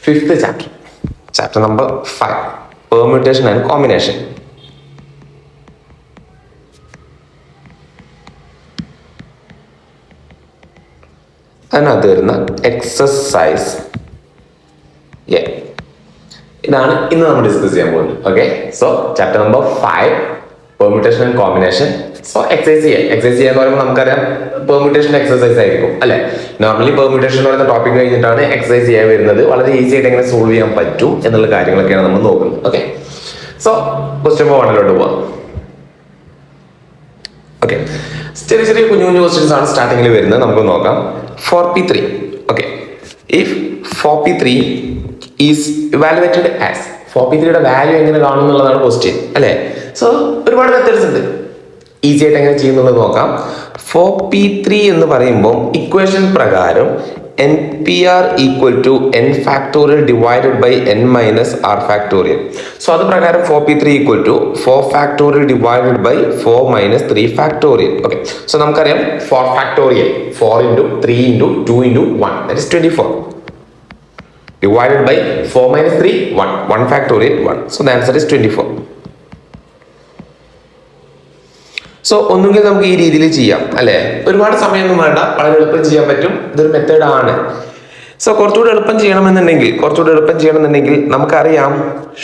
Fifth chapter, chapter number 5, permutation and combination. അതിനകത്ത് വരുന്ന exercise ഇതാണ് ഇന്ന് നമ്മൾ ഡിസ്കസ് ചെയ്യാൻ പോകുന്നത്. Okay, so chapter number 5, permutation and combination. So exercise ചെയ്യാന്ന് പറയുമ്പോൾ നമുക്കറിയാം പെർമ്യൂട്ടേഷൻ എക്സസൈസ് ആയിരിക്കും അല്ലെ. നോർമലി പെർമ്യൂട്ടേഷൻ എന്ന് പറയുന്ന ടോപ്പിക് കഴിഞ്ഞിട്ടാണ് എക്സസൈസ് ചെയ്യാൻ വരുന്നത്. വളരെ ഈസി ആയിട്ട് എങ്ങനെ സോൾവ് ചെയ്യാൻ പറ്റും എന്നുള്ള കാര്യങ്ങളൊക്കെയാണ് നമ്മൾ നോക്കുന്നത്. ഓക്കെ, സോ ക്വസ്റ്റ്യൻ നമ്പർ 1 പോവാം. ഓക്കെ, ചെറിയ ചെറിയ കുഞ്ഞു കുഞ്ഞു ക്വസ്റ്റ്യൻസ് ആണ് സ്റ്റാർട്ടിങ്ങിൽ വരുന്നത്. നമുക്ക് നോക്കാം. 4p3. Okay, if 4p3 is evaluated as, 4p3യുടെ വാല്യൂ എങ്ങനെ കാണും എന്നുള്ളതാണ് ക്വസ്റ്റ്യൻ അല്ലേ. സോ ഒരുപാട് മെത്തേഡ്സ് ഉണ്ട്, ഈസി ആയിട്ട് എങ്ങനെ ചെയ്യുന്നുള്ളത് നോക്കാം. 4p3 എന്ന് പറയുമ്പോൾ ഇക്വേഷൻ പ്രകാരം NPR equal to n factorial divided by n minus r factorial. So അത് പ്രകാരം 4p3 equal to 4 factorial divided by 4 minus 3 factorial. Okay, so നമുക്കറിയാം 4 factorial 4 into 3 into 2 into 1, that is 24, divided by 4 minus 3, 1 factorial 1. So the answer is 24. So ഒന്നുകിൽ നമുക്ക് ഈ രീതിയിൽ ചെയ്യാം അല്ലെ, ഒരുപാട് സമയമൊന്നും വേണ്ട, വളരെ എളുപ്പം ചെയ്യാൻ പറ്റും. ഇതൊരു മെത്തേഡ് ആണ്. സോ കുറച്ചുകൂടി എളുപ്പം ചെയ്യണമെന്നുണ്ടെങ്കിൽ നമുക്കറിയാം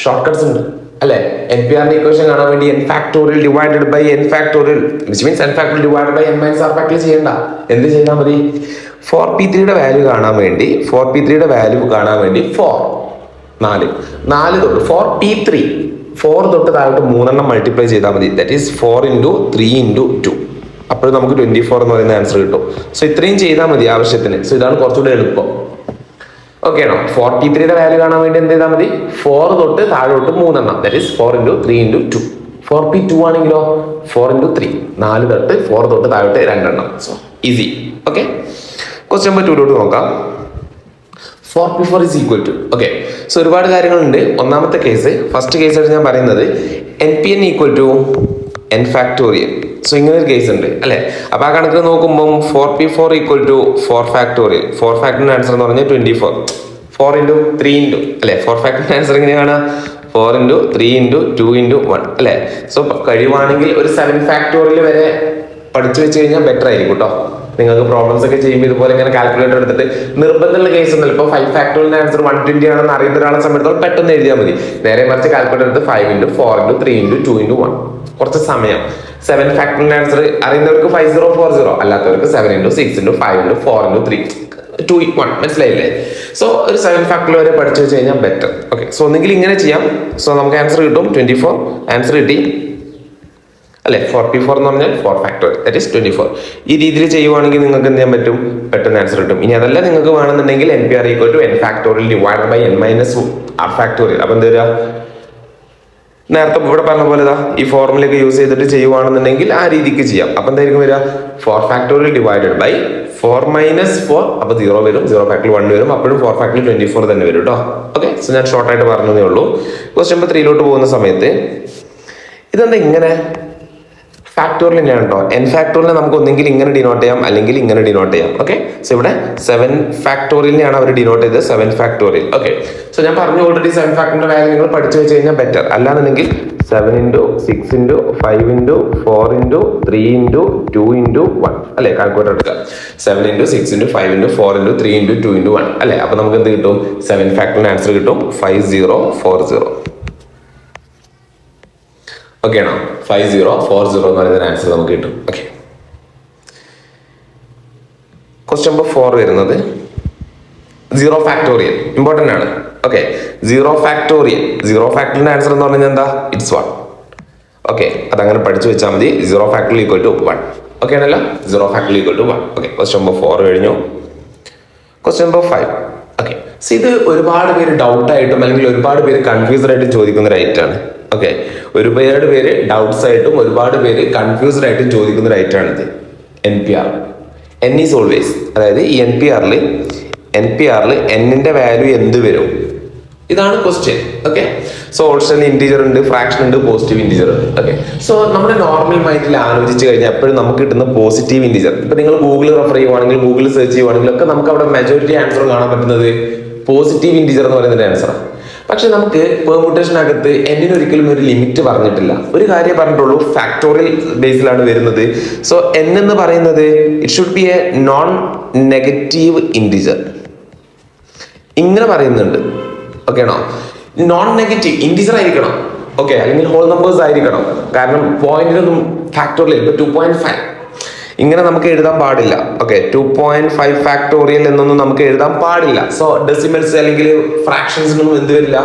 ഷോർട്ട് കട്ട്സ് ഉണ്ട് അല്ലെ. NPR ഇക്വേഷൻ കാണാൻ വേണ്ടി n factorial divided by n factorial, which means n factorial divided by n minus r factorial ചെയ്യണ്ട. എന്ത് ചെയ്താൽ മതി? 4p3യുടെ വാല്യൂ കാണാൻ വേണ്ടി 4 തൊട്ട് 4p3 4 തൊട്ട് താഴോട്ട് 3 മൾട്ടിപ്ലൈ ചെയ്താൽ മതി. That is 4 into 3 into 2. അപ്പോൾ നമുക്ക് 24 എന്ന് പറയുന്ന ആൻസർ കിട്ടും. സോ ഇത്രയും ചെയ്താൽ മതി ആവശ്യത്തിന്. സോ ഇതാണ് കുറച്ചുകൂടെ എളുപ്പം. ഓക്കെ ആണോ? 4p3യുടെ വാല്യൂ കാണാൻ വേണ്ടി എന്ത് ചെയ്താൽ മതി? 4 തൊട്ട് താഴോട്ട് 3, that is 4 into 3 into 2. 4p2 ആണെങ്കിലോ 4 into 3, 4 തൊട്ട് 4 തൊട്ട് താഴോട്ട് 2. So easy. Okay, question number 2 നോക്കാം. 4p4 is equal to, okay, so ഒരുപാട് കാര്യങ്ങളുണ്ട്. ഒന്നാമത്തെ കേസ്, ഫസ്റ്റ് കേസായിട്ട് ഞാൻ പറയുന്നത് NPN equal to n factorial. So ഇങ്ങനെ ഒരു കേസ് ഉണ്ട് അല്ലെ. അപ്പൊ ആ കണക്കിൽ നോക്കുമ്പോൾ 4p4 ഈക്വൽ ടു 4 ഫാക്ടോറിയൽ. 4 ഫാക്ടറിന്റെ ആൻസർ എന്ന് പറഞ്ഞാൽ 24. 4 into 3 into അല്ലെ, 4 ഫാക്ടറിന്റെ ആൻസർ എങ്ങനെയാണ്? 4 into 3 into 2 into 1 അല്ലെ. സോ കഴിയുവാണെങ്കിൽ ഒരു 7 ഫാക്ടോറിയൽ വരെ പഠിച്ചു വെച്ച് കഴിഞ്ഞാൽ ബെറ്റർ ആയിരിക്കും കേട്ടോ. നിങ്ങൾക്ക് പ്രോബ്ലംസ് ഒക്കെ ചെയ്യുമ്പോൾ ഇതുപോലെ ഇങ്ങനെ കാൽക്കുലേറ്റർ എടുത്തിട്ട്, നിർബന്ധമുള്ള കേസ് ഒന്നുമില്ല. ഇപ്പോൾ 5 ഫാക്ടോറിയലിന്റെ ആൻസർ 120 ആണെന്ന് അറിയുന്ന ഒരാളെ സംബന്ധിച്ചോളം പെട്ടെന്ന് എഴുതിയാൽ മതി. നേരെ മറിച്ച് കാൽക്കുലേറ്റർ എടുത്ത് 5 into 4 into 3 into 2 into 1, കുറച്ച് സമയം. 7 ഫാക്ടോറിയലിന്റെ ആൻസർ അറിയുന്നവർക്ക് 5040, അല്ലാത്തവർക്ക് 7 into 6 into 5 into 4 into 3 2 1, മനസ്സിലായില്ലേ? സോ ഒരു 7 ഫാക്ടോറിയൽ വരെ പഠിച്ചു വെച്ച് കഴിഞ്ഞാൽ ബെറ്റർ. ഓക്കെ, സോ ഒന്നെങ്കിൽ ഇങ്ങനെ ചെയ്യാം. സോ നമുക്ക് ആൻസർ കിട്ടും 24. ആൻസർ കിട്ടി അല്ലെ. 4p4 എന്ന് പറഞ്ഞാൽ 4 ഫാക്ടോറിയൽ, ദാറ്റ് ഈസ് 24. ഈ രീതിയിൽ ചെയ്യുവാണെങ്കിൽ നിങ്ങൾക്ക് എന്ത് ചെയ്യാൻ പറ്റും? പെട്ടെന്ന് ആൻസർ കിട്ടും. ഇനി അതല്ല നിങ്ങൾക്ക് വേണമെന്നുണ്ടെങ്കിൽ NPR equal to n factorial divided by n minus r factorial. അപ്പൊ എന്ത് വരിക? നേരത്തെ ഇവിടെ പറഞ്ഞ പോലെ ഈ ഫോർമുലയൊക്കെ യൂസ് ചെയ്തിട്ട് ചെയ്യുവാണെന്നുണ്ടെങ്കിൽ ആ രീതിക്ക് ചെയ്യാം. അപ്പൊ എന്തായിരിക്കും വരിക? 4 ഫാക്ടോറിയൽ ഡിവൈഡഡ് ബൈ 4 മൈനസ് 4, അപ്പൊ 0 വരും. 0 ഫാക്ടോറിയൽ 1 വരും. അപ്പോഴും 4 ഫാക്ടോറിയൽ 24 തന്നെ വരും കേട്ടോ. ഓക്കെ, സോ ഞാൻ ഷോർട്ടായിട്ട് പറഞ്ഞതേ ഉള്ളൂ. ക്വസ്റ്റ്യൻ നമ്പർ 3 പോകുന്ന സമയത്ത് ഇതെന്താ ഇങ്ങനെ? ഫാക്ടോറിയൽ തന്നെയാണ് കേട്ടോ. n ഫാക്ടോറിയലിനെ നമുക്ക് ഒന്നെങ്കിൽ ഇങ്ങനെ ഡിനോട്ട് ചെയ്യാം, അല്ലെങ്കിൽ ഇങ്ങനെ ഡിനോട്ട് ചെയ്യാം. ഓക്കെ, സോ ഇവിടെ 7 ഫാക്ടോറിയലിനെയാണ് അവർ ഡിനോട്ട് ചെയ്തത്, 7 ഫാക്ടോറിയൽ. ഓക്കെ, സോ ഞാൻ പറഞ്ഞു ഓൾറെഡി 7 ഫാക്ടറിന്റെ വാല്യൂ നിങ്ങൾ പഠിച്ചു വെച്ച് കഴിഞ്ഞാൽ ബെറ്റർ. അല്ലാന്നുണ്ടെങ്കിൽ 7 into 6 into 5 into 4 into 3 into 2 into 1 അല്ലെ, കാൽക്കുലേറ്റർ എടുക്കുക. 7 into 6 into 5 into 4 into 3 into 2 into 1 അല്ലെ. അപ്പൊ നമുക്ക് എന്ത് കിട്ടും? 7 ഫാക്ടറിന്റെ ആൻസർ കിട്ടും 5040. ഓക്കെ ആണോ? 5040 എന്ന് പറയുന്ന ആൻസർ നമുക്ക് കിട്ടും. ഓക്കെ, ക്വസ്റ്റ്യൻ നമ്പർ 4 വരുന്നത് 0 ഫാക്ടോറിയൽ. ഇമ്പോർട്ടന്റ് ആണ്. ഓക്കെ, 0 ഫാക്ടോറിയലിന്റെ ആൻസർ എന്ന് പറഞ്ഞാൽ എന്താ? ഇറ്റ്സ് 1. ഓക്കെ, അതങ്ങനെ പഠിച്ചു വെച്ചാൽ മതി. 0 ഫാക്ടോറിയൽ ഈക്വൽ ടു 1. ഓക്കെ ആണല്ലോ? 0 factorial equal to 1. Okay, question number 4 കഴിഞ്ഞു. Question number 5. ഓക്കെ, സോ ഇത് ഒരുപാട് പേര് ഡൗട്ട് ആയിട്ടും അല്ലെങ്കിൽ ഒരുപാട് പേര് കൺഫ്യൂസ്ഡ് ആയിട്ടും ചോദിക്കുന്ന ഒരു ഐറ്റാണ്. ഓക്കെ, ഒരുപാട് പേര് ഡൗട്ട്സ് ആയിട്ടും ഒരുപാട് പേര് കൺഫ്യൂസ്ഡ് ആയിട്ടും ചോദിക്കുന്ന ഒരു ഐറ്റാണിത്. NPR, n ഈസ് ഓൾവേസ്, അതായത് ഈ NPRൽ എന്നിന്റെ വാല്യൂ എന്ത് വരും? ഇതാണ് question. Okay, so also integer ഉണ്ട്, ഫ്രാക്ഷൻ ഉണ്ട്, പോസിറ്റീവ് ഇന്റീജർ ഉണ്ട്. ഓക്കെ, സോ നമ്മുടെ നോർമൽ മൈൻഡിൽ ആലോചിച്ച് കഴിഞ്ഞാൽ എപ്പോഴും നമുക്ക് കിട്ടുന്ന പോസിറ്റീവ് ഇന്റീജർ. ഇപ്പൊ നിങ്ങൾ ഗൂഗിൾ റെഫർ ചെയ്യുവാണെങ്കിൽ, ഗൂഗിൾ സെർച്ച് ചെയ്യുവാണെങ്കിൽ ഒക്കെ നമുക്ക് അവിടെ മെജോറിറ്റി ആൻസർ കാണാൻ പറ്റുന്നത് പോസിറ്റീവ് ഇന്റീജർ എന്ന് പറയുന്ന ആൻസറാണ്. പക്ഷെ നമുക്ക് പെർമുട്ടേഷനകത്ത് എന്നിന് ഒരിക്കലും ഒരു ലിമിറ്റ് പറഞ്ഞിട്ടില്ല. ഒരു കാര്യം പറഞ്ഞിട്ടുള്ളൂ, ഫാക്ടോറിയൽ ബേസിലാണ് വരുന്നത്. സോ എൻ എന്ന് പറയുന്നത് it should be A non negative integer, ഇങ്ങനെ പറയുന്നുണ്ട്. ഓക്കെ ആണോ? നോൺ നെഗറ്റീവ് ഇന്റീജർ ആയിരിക്കണം. ഓക്കെ, അല്ലെങ്കിൽ ഹോൾ നമ്പേഴ്സ് ആയിരിക്കണം. കാരണം പോയിന്റിനൊന്നും ഫാക്ടോറിയൽ ഇപ്പൊ 2.5 ഇങ്ങനെ നമുക്ക് എഴുതാൻ പാടില്ല. ഓക്കെ, 2.5 ഫാക്ടോറിയൽ എന്നൊന്നും നമുക്ക് എഴുതാൻ പാടില്ല. സോ ഡെസിമൽസ് അല്ലെങ്കിൽ ഫ്രാക്ഷൻസിനൊന്നും എന്ത് വരില്ല,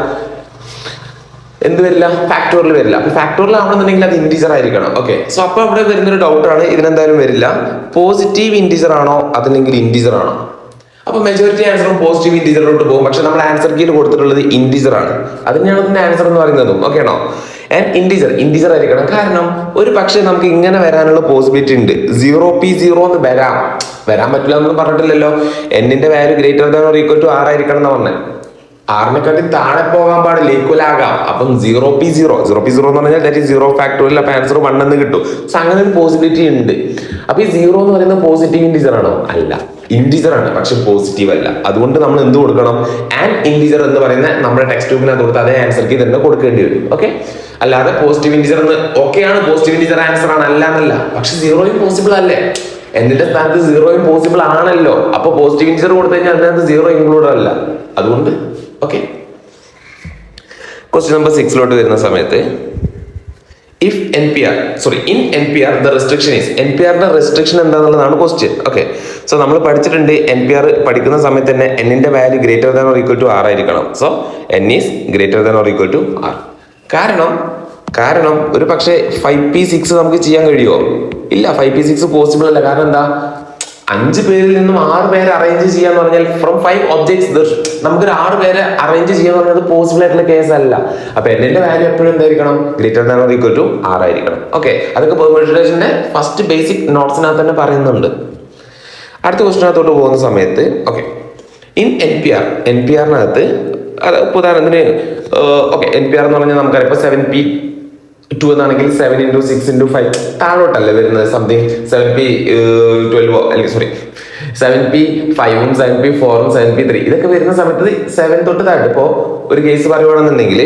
ഫാക്ടോറിയൽ വരില്ല. അപ്പൊ ഫാക്ടോറിയൽ ആവണമെന്നുണ്ടെങ്കിൽ അത് ഇന്റീജർ ആയിരിക്കണം. ഓക്കെ, സോ അപ്പൊ അവിടെ വരുന്നൊരു ഡൗട്ടാണ്, ഇതിനെന്തായാലും വരില്ല. പോസിറ്റീവ് ഇന്റീജർ ആണോ അതല്ലെങ്കിൽ ഇന്റീജർ ആണോ? അപ്പൊ മെജോറിറ്റി ആൻസറും പോസിറ്റീവ് ഇന്റീജറിലോട്ട് പോകും. പക്ഷെ നമ്മൾ ആൻസർ കീയിൽ കൊടുത്തിട്ടുള്ളത് ഇന്റീജർ ആണ്. അതിനാണ് ഇതിന്റെ ആൻസർ എന്ന് പറയുന്നതും. ഓക്കെ ആണോ? ആൻഡ് ഇന്റീജർ ആയിരിക്കണം. കാരണം ഒരു പക്ഷേ നമുക്ക് ഇങ്ങനെ വരാനുള്ള പോസിബിലിറ്റി ഉണ്ട്. 0p0 എന്ന് വരാൻ പറ്റില്ല എന്നൊന്നും പറഞ്ഞിട്ടില്ലല്ലോ. എന്നിന്റെ value greater than or equal to 6 ആയിരിക്കണം എന്ന് പറഞ്ഞത്. 6നെക്കാട്ടി താഴെ പോകാൻ പാടില്ല, ഈക്വൽ ആകാം. അപ്പം 0p0 എന്ന് പറഞ്ഞാൽ ദാറ്റ് ഈസ് 0 ഫാക്ടോറിയൽ. അപ്പൊ ആൻസർ 1 എന്ന് കിട്ടും. സോ അങ്ങനെ ഒരു പോസിബിലിറ്റി ഉണ്ട്. അപ്പൊ ഈ 0 എന്ന് പറയുന്നത് പോസിറ്റീവ് ഇന്റീജർ ആണോ? അല്ല, ഇന്റീജർ ആണ്, പക്ഷെ പോസിറ്റീവ് അല്ല. അതുകൊണ്ട് നമ്മൾ എന്ത് കൊടുക്കണം? ആൻഡ് ഇന്റീജർ എന്ന് പറയുന്ന നമ്മുടെ ടെക്സ്റ്റ് ബുക്കിനകത്ത് കൊടുത്ത് അതേ ആൻസർക്ക് തന്നെ കൊടുക്കേണ്ടി വരും. ഓക്കെ, അല്ലാതെ പോസിറ്റീവ് ഇന്റീജർ എന്ന് ഓക്കെയാണ്, പോസിറ്റീവ് ഇന്റീജർ ആൻസർ ആണ്, അല്ല എന്നല്ല. പക്ഷെ 0യും പോസിബിൾ അല്ലേ? എന്നിന്റെ സ്ഥാനത്ത് 0യും പോസിബിൾ ആണല്ലോ. അപ്പൊ പോസിറ്റീവ് ഇന്റീജർ കൊടുത്തു കഴിഞ്ഞാൽ അതിനകത്ത് 0 ഇൻക്ലൂഡ് അല്ല. അതുകൊണ്ട് ഓക്കെ, ക്വസ്റ്റ്യൻ നമ്പർ 6 വരുന്ന സമയത്ത് in NPR the restriction is, NPRന്റെ റെസ്ട്രിക്ഷൻ എന്താണെന്നുള്ളതാണ് ക്വസ്റ്റ്യൻ. ഓക്കെ, സോ നമ്മൾ പഠിച്ചിട്ടുണ്ട് NPR പഠിക്കുന്ന സമയത്ത് തന്നെ എന്നിന്റെ value greater than or equal to 6 ആയിരിക്കണം. So n is greater than or equal to 6. കാരണം ഒരു പക്ഷേ 5p6 നമുക്ക് ചെയ്യാൻ കഴിയുമോ? ഇല്ല, 5p6 പോസിബിൾ അല്ല. കാരണം എന്താ? 5 പേരിൽ നിന്നും 6 പേരെ അറേഞ്ച് ചെയ്യാന്ന് പറഞ്ഞാൽ ഫ്രം 5 ഒബ്ജക്ട്സ് നമുക്കൊരു 6 പേരെ അറേഞ്ച് ചെയ്യാന്ന് പറഞ്ഞാൽ പോസിബിൾ ആയിട്ടുള്ള കേസ് അല്ല. അപ്പൊ എന്നിന്റെ വാല്യൂ എപ്പോഴും എന്തായിരിക്കണം? Greater than or equal to 6 ആയിരിക്കണം. ഓക്കെ, അതൊക്കെ പെർമുട്ടേഷന്റെ ഫസ്റ്റ് ബേസിക് നോട്ട്സിനകത്ത് തന്നെ പറയുന്നുണ്ട്. അടുത്ത ക്വസ്റ്റിനകത്തോട്ട് പോകുന്ന സമയത്ത് ഓക്കെ, ഇൻ NPRനകത്ത് ഉദാഹരണത്തിന് ഓക്കെ, NPR എന്ന് പറഞ്ഞാൽ നമുക്കറിയാം ഇപ്പൊ 7p2 എന്നാണെങ്കിൽ 7 into 6 into 5 താഴോട്ടല്ലേ വരുന്നത്. സംതിങ് 7p12 അല്ലെങ്കിൽ 7p5 7p4 7p3 ഇതൊക്കെ വരുന്ന സമയത്ത് 7 തൊട്ട് താഴെ. ഇപ്പോ ഒരു കേസ് പറയുവാണെന്നുണ്ടെങ്കിൽ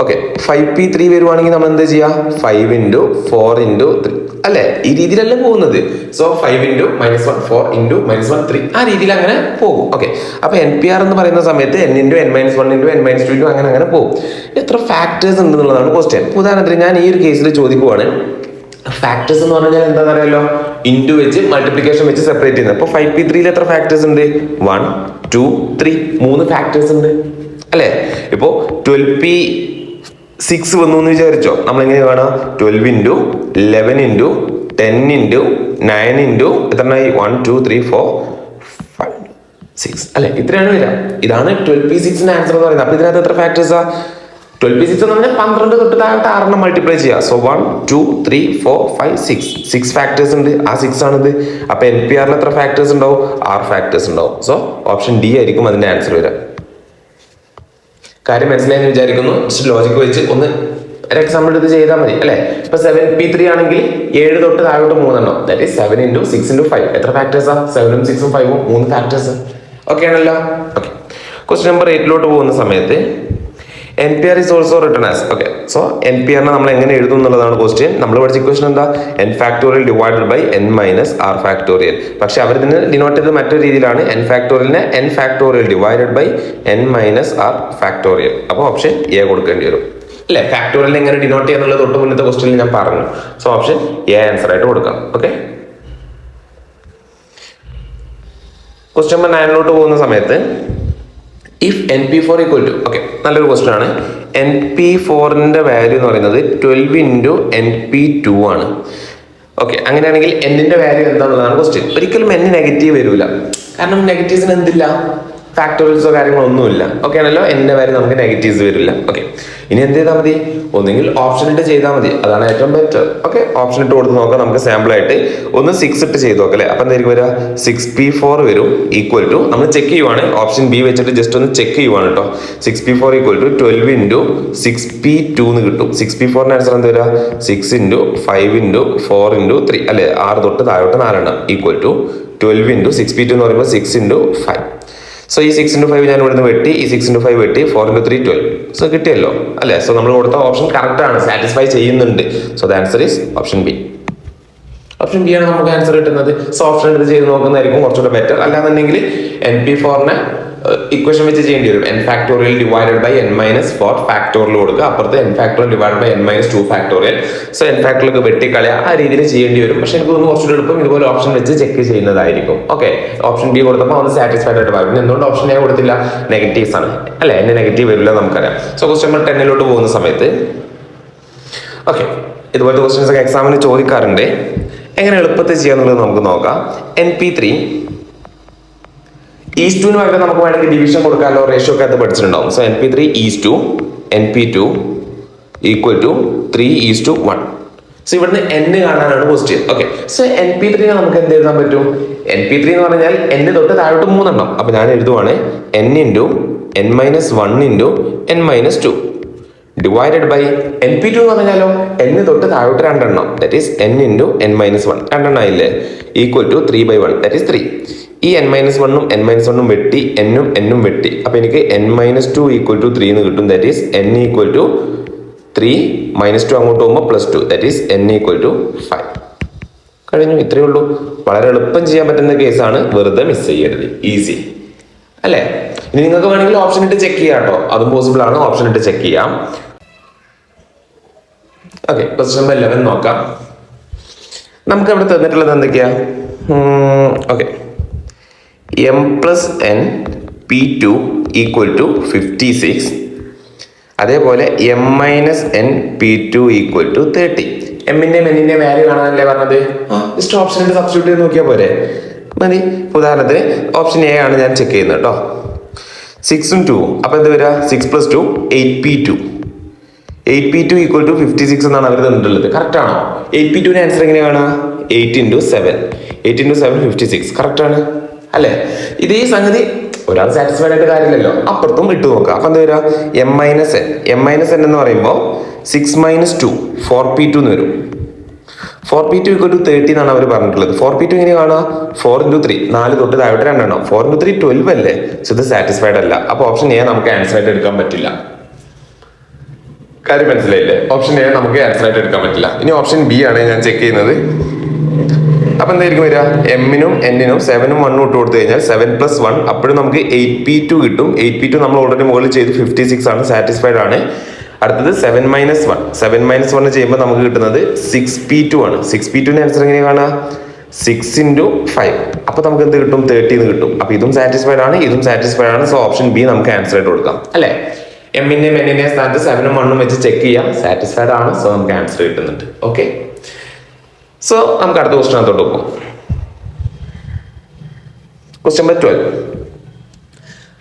ഓക്കെ 5p3 വരുവാണെങ്കിൽ നമ്മൾ എന്താ ചെയ്യാ? 5 into 4 into 3 അല്ലെ? ഈ രീതിയിലല്ലേ പോകുന്നത്. സോ 5 into -1 4 into -1 3 ആ രീതിയിൽ അങ്ങനെ പോകും. ഓക്കെ, അപ്പൊ NPR എന്ന് പറയുന്ന സമയത്ത് n into n-1 into n-2 into അങ്ങനെ പോകും. എത്ര ഫാക്ടേഴ്സ് ഉണ്ടെന്നുള്ളതാണ് ക്വസ്റ്റ്യൻ. ഉദാഹരണത്തിന് ഞാൻ ഈ ഒരു കേസിൽ ചോദിക്കുവാണ്, ഫാക്ടേഴ്സ് എന്ന് പറഞ്ഞാൽ എന്താണെന്ന് അറിയാലോ? ഇൻറ്റു വെച്ച് മൾട്ടിപ്ലിക്കേഷൻ വെച്ച് സെപ്പറേറ്റ് ചെയ്യുന്നത്. അപ്പൊ 5p3 എത്ര ഫാക്ടേഴ്സ് ഉണ്ട്? 1 2 3 3 ഫാക്ടേഴ്സ് ഉണ്ട് അല്ലെ? ഇപ്പോ 12p6 വന്നു എന്ന് വിചാരിച്ചോ. നമ്മൾ എങ്ങനെ കാണാം? 12 into 11 into 10 into 9 into എത്രണ്ണായി? 1 2 3 4 5 6 അല്ലെ? ഇത്രയാണ് വരിക. ഇതാണ് 12p6ന്റെ ആൻസർ എന്ന് പറയുന്നത്. അപ്പൊ ഇതിനകത്ത് എത്ര ഫാക്ടേഴ്സാ? 12p6 എന്ന് പറഞ്ഞാൽ 12 തൊട്ട് താഴത്തെ 6 മൾട്ടിപ്ലൈ ചെയ്യുക. സോ 1 2 3 4 5 6 ഫാക്ടേഴ്സ് ഉണ്ട്. ആ 6 ആണിത്. അപ്പൊ NPRൽ എത്ര ഫാക്ടേഴ്സ് ഉണ്ടാവും? 6 ഫാക്ടേഴ്സ് ഉണ്ടാവും. സോ ഓപ്ഷൻ ഡി ആയിരിക്കും അതിന്റെ ആൻസർ വരിക. കാര്യം മനസ്സിലായെന്ന് വിചാരിക്കുന്നു. ലോജിക്ക് വെച്ച് ഒന്ന് ഒരു എക്സാമ്പിൾ എടുത്ത് ചെയ്താൽ മതി അല്ലെ? ഇപ്പൊ 7p3 ആണെങ്കിൽ 7 തൊട്ട് താഴോട്ട് 3 എണ്ണം. ദാറ്റ് ഈസ് 7 into 6 into 5 എത്ര ഫാക്ടേഴ്സാ? 7ഉം 6ഉം 5ഉം 3 ഫാക്ടേഴ്സ്. ഓക്കെ ആണല്ലോ? ഓക്കെ, ക്വസ്റ്റ്യൻ നമ്പർ 8 പോകുന്ന സമയത്ത് NPR is also written as. Okay, so NPRനെ നമ്മൾ എങ്ങനെ എഴുതും എന്നുള്ളതാണ് ക്വസ്റ്റ്യൻ. നമ്മൾ പഠിച്ച ഇക്വേഷൻ എന്താ? n factorial divided by n minus r factorial. പക്ഷെ അവർ ഇതിനെ ഡിനോട്ട് ചെയ്തത് മറ്റൊരു രീതിയിലാണ്. n ഫാക്ടോറിയലിനെ n factorial divided by n minus r factorial. അപ്പോൾ ഓപ്ഷൻ എ കൊടുക്കേണ്ടി വരും അല്ലെ? ഫാക്ടോറിയൽ എങ്ങനെ ഡിനോട്ട് ചെയ്യാന്നുള്ളത് തൊട്ട് മുന്നത്തെ ക്വസ്റ്റ്യനിൽ ഞാൻ പറഞ്ഞു. സോ ഓപ്ഷൻ എ ആൻസർ ആയിട്ട് കൊടുക്കാം. ഓക്കെ, ക്വസ്റ്റ്യൻ നമ്പർ 9 പോകുന്ന സമയത്ത് if NP4 equal to okay, നല്ലൊരു ക്വസ്റ്റ്യൻ ആണ്. NP4ന്റെ വാല്യൂ എന്ന് പറയുന്നത് 12 into NP2 ആണ്. ഓക്കെ, അങ്ങനെയാണെങ്കിൽ എന്നിന്റെ വാല്യൂ എന്താണെന്നുള്ളതാണ് ക്വസ്റ്റ്യൻ. ഒരിക്കലും n നെഗറ്റീവ് വരില്ല. കാരണം നെഗറ്റീവ്സിന് എന്തില്ല? ഫാക്ടോറിയൽസോ കാര്യങ്ങളൊന്നുമില്ല. ഓക്കെ ആണല്ലോ, എൻ്റെ വാല്യൂ നമുക്ക് നെഗറ്റീവ്സ് വരില്ല. ഓക്കെ, ഇനി എന്ത് ചെയ്താൽ മതി? ഒന്നെങ്കിൽ ഓപ്ഷൻ ഇട്ട് ചെയ്താൽ മതി, അതാണ് ഏറ്റവും ബെറ്റർ. ഓക്കെ, ഓപ്ഷൻ ഇട്ട് കൊടുത്ത് നോക്കാം. നമുക്ക് സാമ്പിൾ ആയിട്ട് ഒന്ന് 6 ഇട്ട് ചെയ്ത് നോക്കാം അല്ലേ. അപ്പം എന്തായിരിക്കും വരിക? 6p4 വരും ഈക്വൽ ടു, നമ്മൾ ചെക്ക് ചെയ്യുവാണ്, ഓപ്ഷൻ ബി വെച്ചിട്ട് ജസ്റ്റ് ഒന്ന് ചെക്ക് ചെയ്യുവാണ് കേട്ടോ. 6p4 equal to 12 into 6p2 എന്ന് കിട്ടും. 6p4ന്റെ ആൻസർ എന്ത് വരിക? 6 ഇൻറ്റു 5 ഇൻറ്റു 4 ഇൻറ്റു 3 അല്ലേ, 6 തൊട്ട് താഴോട്ട് 4 ഈക്വൽ ടു 12 ഇൻറ്റു 6p2 എന്ന് പറയുമ്പോൾ 6 ഇൻറ്റു 5. സോ ഈ 6 ഇൻറ്റു 5 ഞാൻ ഇവിടുന്ന് വെട്ടി, ഈ 6 ഇൻറ്റു 5 വെട്ടി, 4 ഇൻറ്റു 3 12. സോ കിട്ടിയല്ലോ അല്ലേ. സോ നമ്മൾ കൊടുത്ത ഓപ്ഷൻ കറക്റ്റ് ആണ്, സാറ്റിസ്ഫൈ ചെയ്യുന്നുണ്ട്. So the answer is option B. Option B ആണ് നമുക്ക് ആൻസർ കിട്ടുന്നത്. സോ ഓപ്ഷൻ എടുത്ത് ചെയ്ത് നോക്കുന്നതായിരിക്കും കുറച്ചുകൂടെ ബെറ്റർ. അല്ലാന്നുണ്ടെങ്കിൽ NP4നെ ഇക്വേഷൻ വെച്ച് ചെയ്യേണ്ടി വരും. n factorial divided by n minus 4 factorial കൊടുക്കുക, അപ്പുറത്ത് n factorial divide by n minus 2 factorial. So n factorial വെട്ടിക്കളയാ, ആ രീതിയിൽ ചെയ്യേണ്ടി വരും. പക്ഷെ എനിക്ക് തോന്നുന്നു കുറച്ചുകൂടി എളുപ്പം ഇതുപോലെ ഓപ്ഷൻ വെച്ച് ചെക്ക് ചെയ്യുന്നതായിരിക്കും. ഓക്കെ, ഓപ്ഷൻ ബി കൊടുത്തപ്പോൾ ഒന്ന് സാറ്റിസ്ഫൈഡ് ആയിട്ട് പറയും. എന്തുകൊണ്ട് ഓപ്ഷൻ എ കൊടുത്തില്ല? നെഗറ്റീവ്സ് ആണ് അല്ലെ, എന്നെ നെഗറ്റീവ് വരില്ല നമുക്കറിയാം. സോ ക്വസ്റ്റ്യൻ നമ്പർ 10 പോകുന്ന സമയത്ത് ഓക്കെ, ഇതുപോലത്തെ ക്വസ്റ്റ്യൻസ് ഒക്കെ എക്സാമിന് ചോദിക്കാറുണ്ട്. എങ്ങനെ എളുപ്പത്തിൽ ചെയ്യാന്നുള്ളത് നമുക്ക് നോക്കാം. NP3 ഈസ്റ്റൂന് പകരം നമുക്ക് വേണമെങ്കിൽ ഡിവിഷൻ കൊടുക്കാമല്ലോ, റേഷ്യോ ഒക്കെ അത് പഠിച്ചിട്ടുണ്ടാവും. So NP3 is to NP2 equal to 3:1. So ഇവിടുന്ന് n കാണാനാണ് ക്വസ്റ്റ്യൻ. ഓക്കെ, സോ NP3 നമുക്ക് എന്ത് എഴുതാൻ പറ്റും? NP3 എന്ന് പറഞ്ഞാൽ n തൊട്ട് താഴോട്ട് 3 എണ്ണം. അപ്പൊ ഞാൻ എഴുതുവാണ് n into n minus 1 into n minus 2 divided by NP2 എന്ന് പറഞ്ഞാലോ n തൊട്ട് താഴോട്ട് 2 എണ്ണം, that is n into n minus 1 2 എണ്ണം ആയില്ലേ, ഈക്വൽ ടു 3/1 ദാറ്റ് ഈസ് 3. ഈ n മൈനസ് 1ഉം n മൈനസ് 1ഉം വെട്ടി, n വെട്ടി, അപ്പൊ എനിക്ക് n മൈനസ് 2 ഈക്വൽ ടു 3 എന്ന് കിട്ടും. That is n equal to 3 minus 2 അങ്ങോട്ട് പോകുമ്പോൾ +2, that is n equal to 5. കഴിഞ്ഞു, ഇത്രയേ ഉള്ളൂ. വളരെ എളുപ്പം ചെയ്യാൻ പറ്റുന്ന കേസാണ്, വെറുതെ മിസ് ചെയ്യരുത്. ഈസി അല്ലേ. ഇനി നിങ്ങൾക്ക് വേണമെങ്കിൽ ഓപ്ഷൻ ഇട്ട് ചെക്ക് ചെയ്യാം കേട്ടോ, അതും പോസിബിൾ ആണ്. ഓപ്ഷൻ ഇട്ട് ചെക്ക് ചെയ്യാം. ഓക്കെ, ക്വസ്റ്റ്യൻ നമ്പർ 11 നോക്കാം. നമുക്ക് അവിടെ തന്നിട്ടുള്ളത് എന്തൊക്കെയാ? Okay, m plus n p2 equal to 56. അതേപോലെ m minus n p2 equal to 30. എമ്മിന്റെയും എന്നിന്റെയും വാല്യൂ കാണാനല്ലേ പറഞ്ഞത്? ജസ്റ്റ് ഓപ്ഷൻ ഇട്ട് സബ്സ്റ്റിറ്റ്യൂട്ട് ചെയ്ത് നോക്കിയാൽ പോരെ, മതി. ഉദാഹരണത്തിന് ഓപ്ഷൻ എ ആണ് ഞാൻ ചെക്ക് ചെയ്യുന്നത് കേട്ടോ. 6ഉം 2ഉം, അപ്പൊ എന്ത് വരിക? 6 + 2 8p2. 8p2 ഈക്വൽ ടു 56 എന്നാണ് അവർ തന്നിട്ടുള്ളത്. കറക്റ്റ് ആണോ? 8p2ന്റെ ആൻസർ എങ്ങനെയാണ്? 8 ഇൻറ്റു 7 56. കറക്റ്റ് ആണ് അല്ലേ. ഇത് ഈ സംഗതി ഒരാൾ സാറ്റിസ്ഫൈഡ് ആയിട്ട് കാര്യമില്ലല്ലോ, അപ്പുറത്തും ഇട്ട് നോക്കാം. അപ്പൊ എന്താ വരിക? m മൈനസ് n എന്ന് പറയുമ്പോൾ 6 മൈനസ് 2 4p2 എന്ന് വരും. 4p2 ഈക്വൽ ടു 30 എന്നാണ് അവർ പറഞ്ഞിട്ടുള്ളത്. 4p2 എങ്ങനെ കാണുക? 4 ഇൻറ്റു 3 4 തൊട്ട് താഴോട്ട് 2 എണ്ണം. 4 ഇൻറ്റു 3 12 അല്ലേ. സോ ഇത് സാറ്റിസ്ഫൈഡ് അല്ല. അപ്പൊ ഓപ്ഷൻ എ നമുക്ക് ആൻസർ ആയിട്ട് എടുക്കാൻ പറ്റില്ല. കാര്യം മനസ്സിലായില്ലേ? ഓപ്ഷൻ എ നമുക്ക് ആൻസർ ആയിട്ട് എടുക്കാൻ പറ്റില്ല. ഇനി ഓപ്ഷൻ ബി ആണ് ഞാൻ ചെക്ക് ചെയ്യുന്നത്. അപ്പൊ എന്തായിരിക്കും വരിക? എമ്മിനും എന്നിനും 7ഉം 1ഉം ഇട്ട് കൊടുത്തു കഴിഞ്ഞാൽ 7 + 1, അപ്പോഴും നമുക്ക് 8p2 കിട്ടും. 8p2 നമ്മൾ ഓൾറെഡി മുകളിൽ ചെയ്ത് 56 ആണ്, സാറ്റിസ്ഫൈഡ് ആണ്. അടുത്തത് 7 മൈനസ് 1 ചെയ്യുമ്പോൾ നമുക്ക് കിട്ടുന്നത് 6p2 ആണ്. 6p2ന്റെ ആൻസർ എങ്ങനെയാണ് കാണുക? 6 ഇൻറ്റു 5, അപ്പൊ നമുക്ക് എന്ത് കിട്ടും? 30 എന്ന് കിട്ടും. അപ്പൊ ഇതും സാറ്റിസ്ഫൈഡ് ആണ്, ഇതും സാറ്റിസ്ഫൈഡ് ആണ്. സോ ഓപ്ഷൻ ബി നമുക്ക് ആൻസർ ആയിട്ട് കൊടുക്കാം അല്ലെ. എമ്മിന്റെയും എന്നിന്റെയും സ്ഥാനത്ത് 7ഉം 1ഉം വെച്ച് ചെക്ക് ചെയ്യാം, സാറ്റിസ്ഫൈഡ് ആണ്. സോ നമുക്ക് ആൻസർ കിട്ടുന്നുണ്ട്. ഓക്കെ, സോ നമുക്ക് അടുത്ത ക്വസ്റ്റ്യനകത്തോട്ട് പോകും. Question number 12.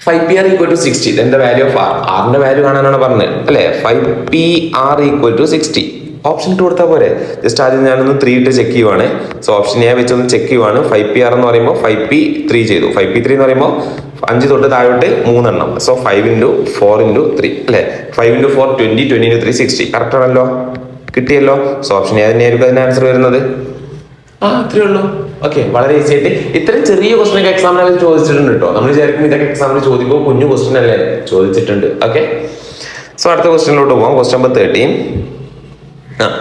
5pr equal to 60. ഇതിന്റെ വാല്യൂ ഓഫ് r. ആറിന്റെ വാല്യൂ കാണാനാണ് പറഞ്ഞത് അല്ലെ. 5pr equal to 60. ഓപ്ഷൻ ഇട്ട് കൊടുത്താൽ പോരെ. ജസ്റ്റ് ആദ്യം ഞാനൊന്ന് 3 ഇട്ട് ചെക്ക് ചെയ്യുവാണ്. സോ ഓപ്ഷൻ എ വെച്ചൊന്ന് ചെക്ക് ചെയ്യുവാണ്. 5pr എന്ന് പറയുമ്പോൾ 5p3 ചെയ്തു. 5p3 എന്ന് പറയുമ്പോൾ 5 തൊട്ട് താഴോട്ട് 3 എണ്ണം. സോ 5 ഇൻറ്റു 4 ഇൻറ്റു 3 അല്ലെ. 5 ഇൻറ്റു 4 20, 20 ഇൻറ്റു 3 60. കറക്റ്റ് ആണല്ലോ, കിട്ടിയല്ലോ. സോ ഓപ്ഷൻ എ തന്നെയായിരിക്കും അതിന് ആൻസർ വരുന്നത്. ഇത്രയേ ഉള്ളൂ. ഓക്കെ, വളരെ ഈസി ആയിട്ട് ഇത്രയും ചെറിയ ക്വസ്റ്റൻ ഒക്കെ എക്സാമിന് ചോദിച്ചിട്ടുണ്ട് കേട്ടോ. നമ്മൾ വിചാരിക്കും ഇതൊക്കെ എക്സാമിന് ചോദിക്കുമ്പോൾ കുഞ്ഞു ക്വസ്റ്റൻ അല്ലേ, ചോദിച്ചിട്ടുണ്ട്. ഓക്കെ, സോ അടുത്ത ക്വസ്റ്റ്യനിലോട്ട് പോകാം. Question number 13.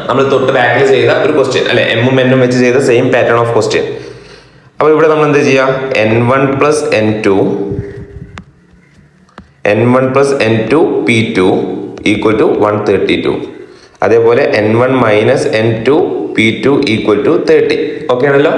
നമ്മൾ തൊട്ട് ബാക്കിൽ ചെയ്ത ഒരു ക്വസ്റ്റ്യൻ അല്ലെ, എമ്മും എന്നും വെച്ച് ചെയ്ത സെയിം പാറ്റേൺ ഓഫ് ക്വസ്റ്റ്യൻ. അപ്പൊ ഇവിടെ നമ്മൾ എന്ത് ചെയ്യാം? n1 + n2 p2 equal to 132. അതേപോലെ n1 - n2 p2 equal to 30. Okay ആണല്ലോ.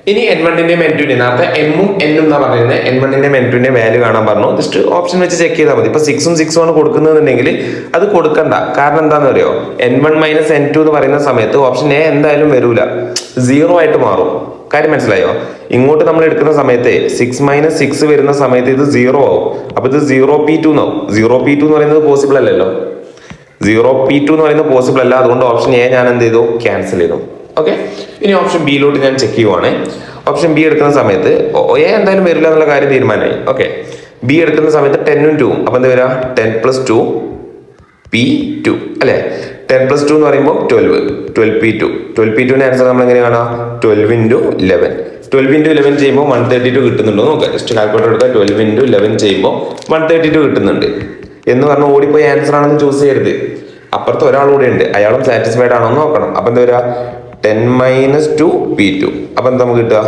ഇനി n1ന്റെയും n2ന്റെയും നേരത്തെ എമ്മും എന്നും എന്നാ പറയുന്നത് n1ന്റെയും n2ന്റെയും വാല്യൂ കാണാൻ പറഞ്ഞു. ജസ്റ്റ് ഓപ്ഷൻ വെച്ച് ചെക്ക് ചെയ്താൽ മതി. ഇപ്പൊ 6ഉം ആണ് കൊടുക്കുന്നതെന്നുണ്ടെങ്കിൽ അത് കൊടുക്കണ്ട. കാരണം എന്താണെന്ന് അറിയോ, n1 - n2 എന്ന് പറയുന്ന സമയത്ത് ഓപ്ഷൻ എ എന്തായാലും വരൂല, 0 ആയിട്ട് മാറും. കാര്യം മനസ്സിലായോ? ഇങ്ങോട്ട് നമ്മൾ എടുക്കുന്ന സമയത്ത് 6 - 6 വരുന്ന സമയത്ത് ഇത് 0 ആവും. അപ്പൊ ഇത് 0p2 എന്നാവും. 0p2 എന്ന് പറയുന്നത് പോസിബിൾ അല്ലല്ലോ. 0p2 എന്ന് പറയുന്നത് പോസിബിൾ അല്ല. അതുകൊണ്ട് ഓപ്ഷൻ എ ഞാൻ എന്ത് ചെയ്തു, ക്യാൻസൽ ചെയ്തു. ഓക്കെ, ഇനി ഓപ്ഷൻ ബിയിലോട്ട് ഞാൻ ചെക്ക് ചെയ്യുവാണ്. ഓപ്ഷൻ ബി എടുക്കുന്ന സമയത്ത് എ എന്തായാലും വരില്ല എന്നുള്ള കാര്യം തീരുമാനമായി. ഓക്കെ, ബി എടുക്കുന്ന സമയത്ത് 10ഉം 2ഉം, അപ്പൊ എന്താ വരിക, 10 + 2 p2 അല്ലെ. 10 + 2 എന്ന് പറയുമ്പോൾ 12p2. 12p2ന്റെ ആൻസർ നമ്മൾ എങ്ങനെ കാണാം, 12 × 11. 12 × 11 ചെയ്യുമ്പോൾ 132 കിട്ടുന്നുണ്ടോ നോക്കാം. ജസ്റ്റ് കാൽക്കുലേറ്റർ എടുക്കുക. 12 × 11 ചെയ്യുമ്പോൾ 132 കിട്ടുന്നുണ്ട് എന്ന് പറഞ്ഞ് ഓടിപ്പോയി ആൻസർ ആണെന്ന് ചൂസ് ചെയ്യരുത്. അപ്പുറത്ത് ഒരാൾ കൂടെ ഉണ്ട്, അയാളും സാറ്റിസ്ഫൈഡ് ആണോ എന്ന് നോക്കണം. അപ്പൊ എന്താ വരിക, 10 - 2p2. അപ്പൊ എന്താ നമുക്ക് കിട്ടുക,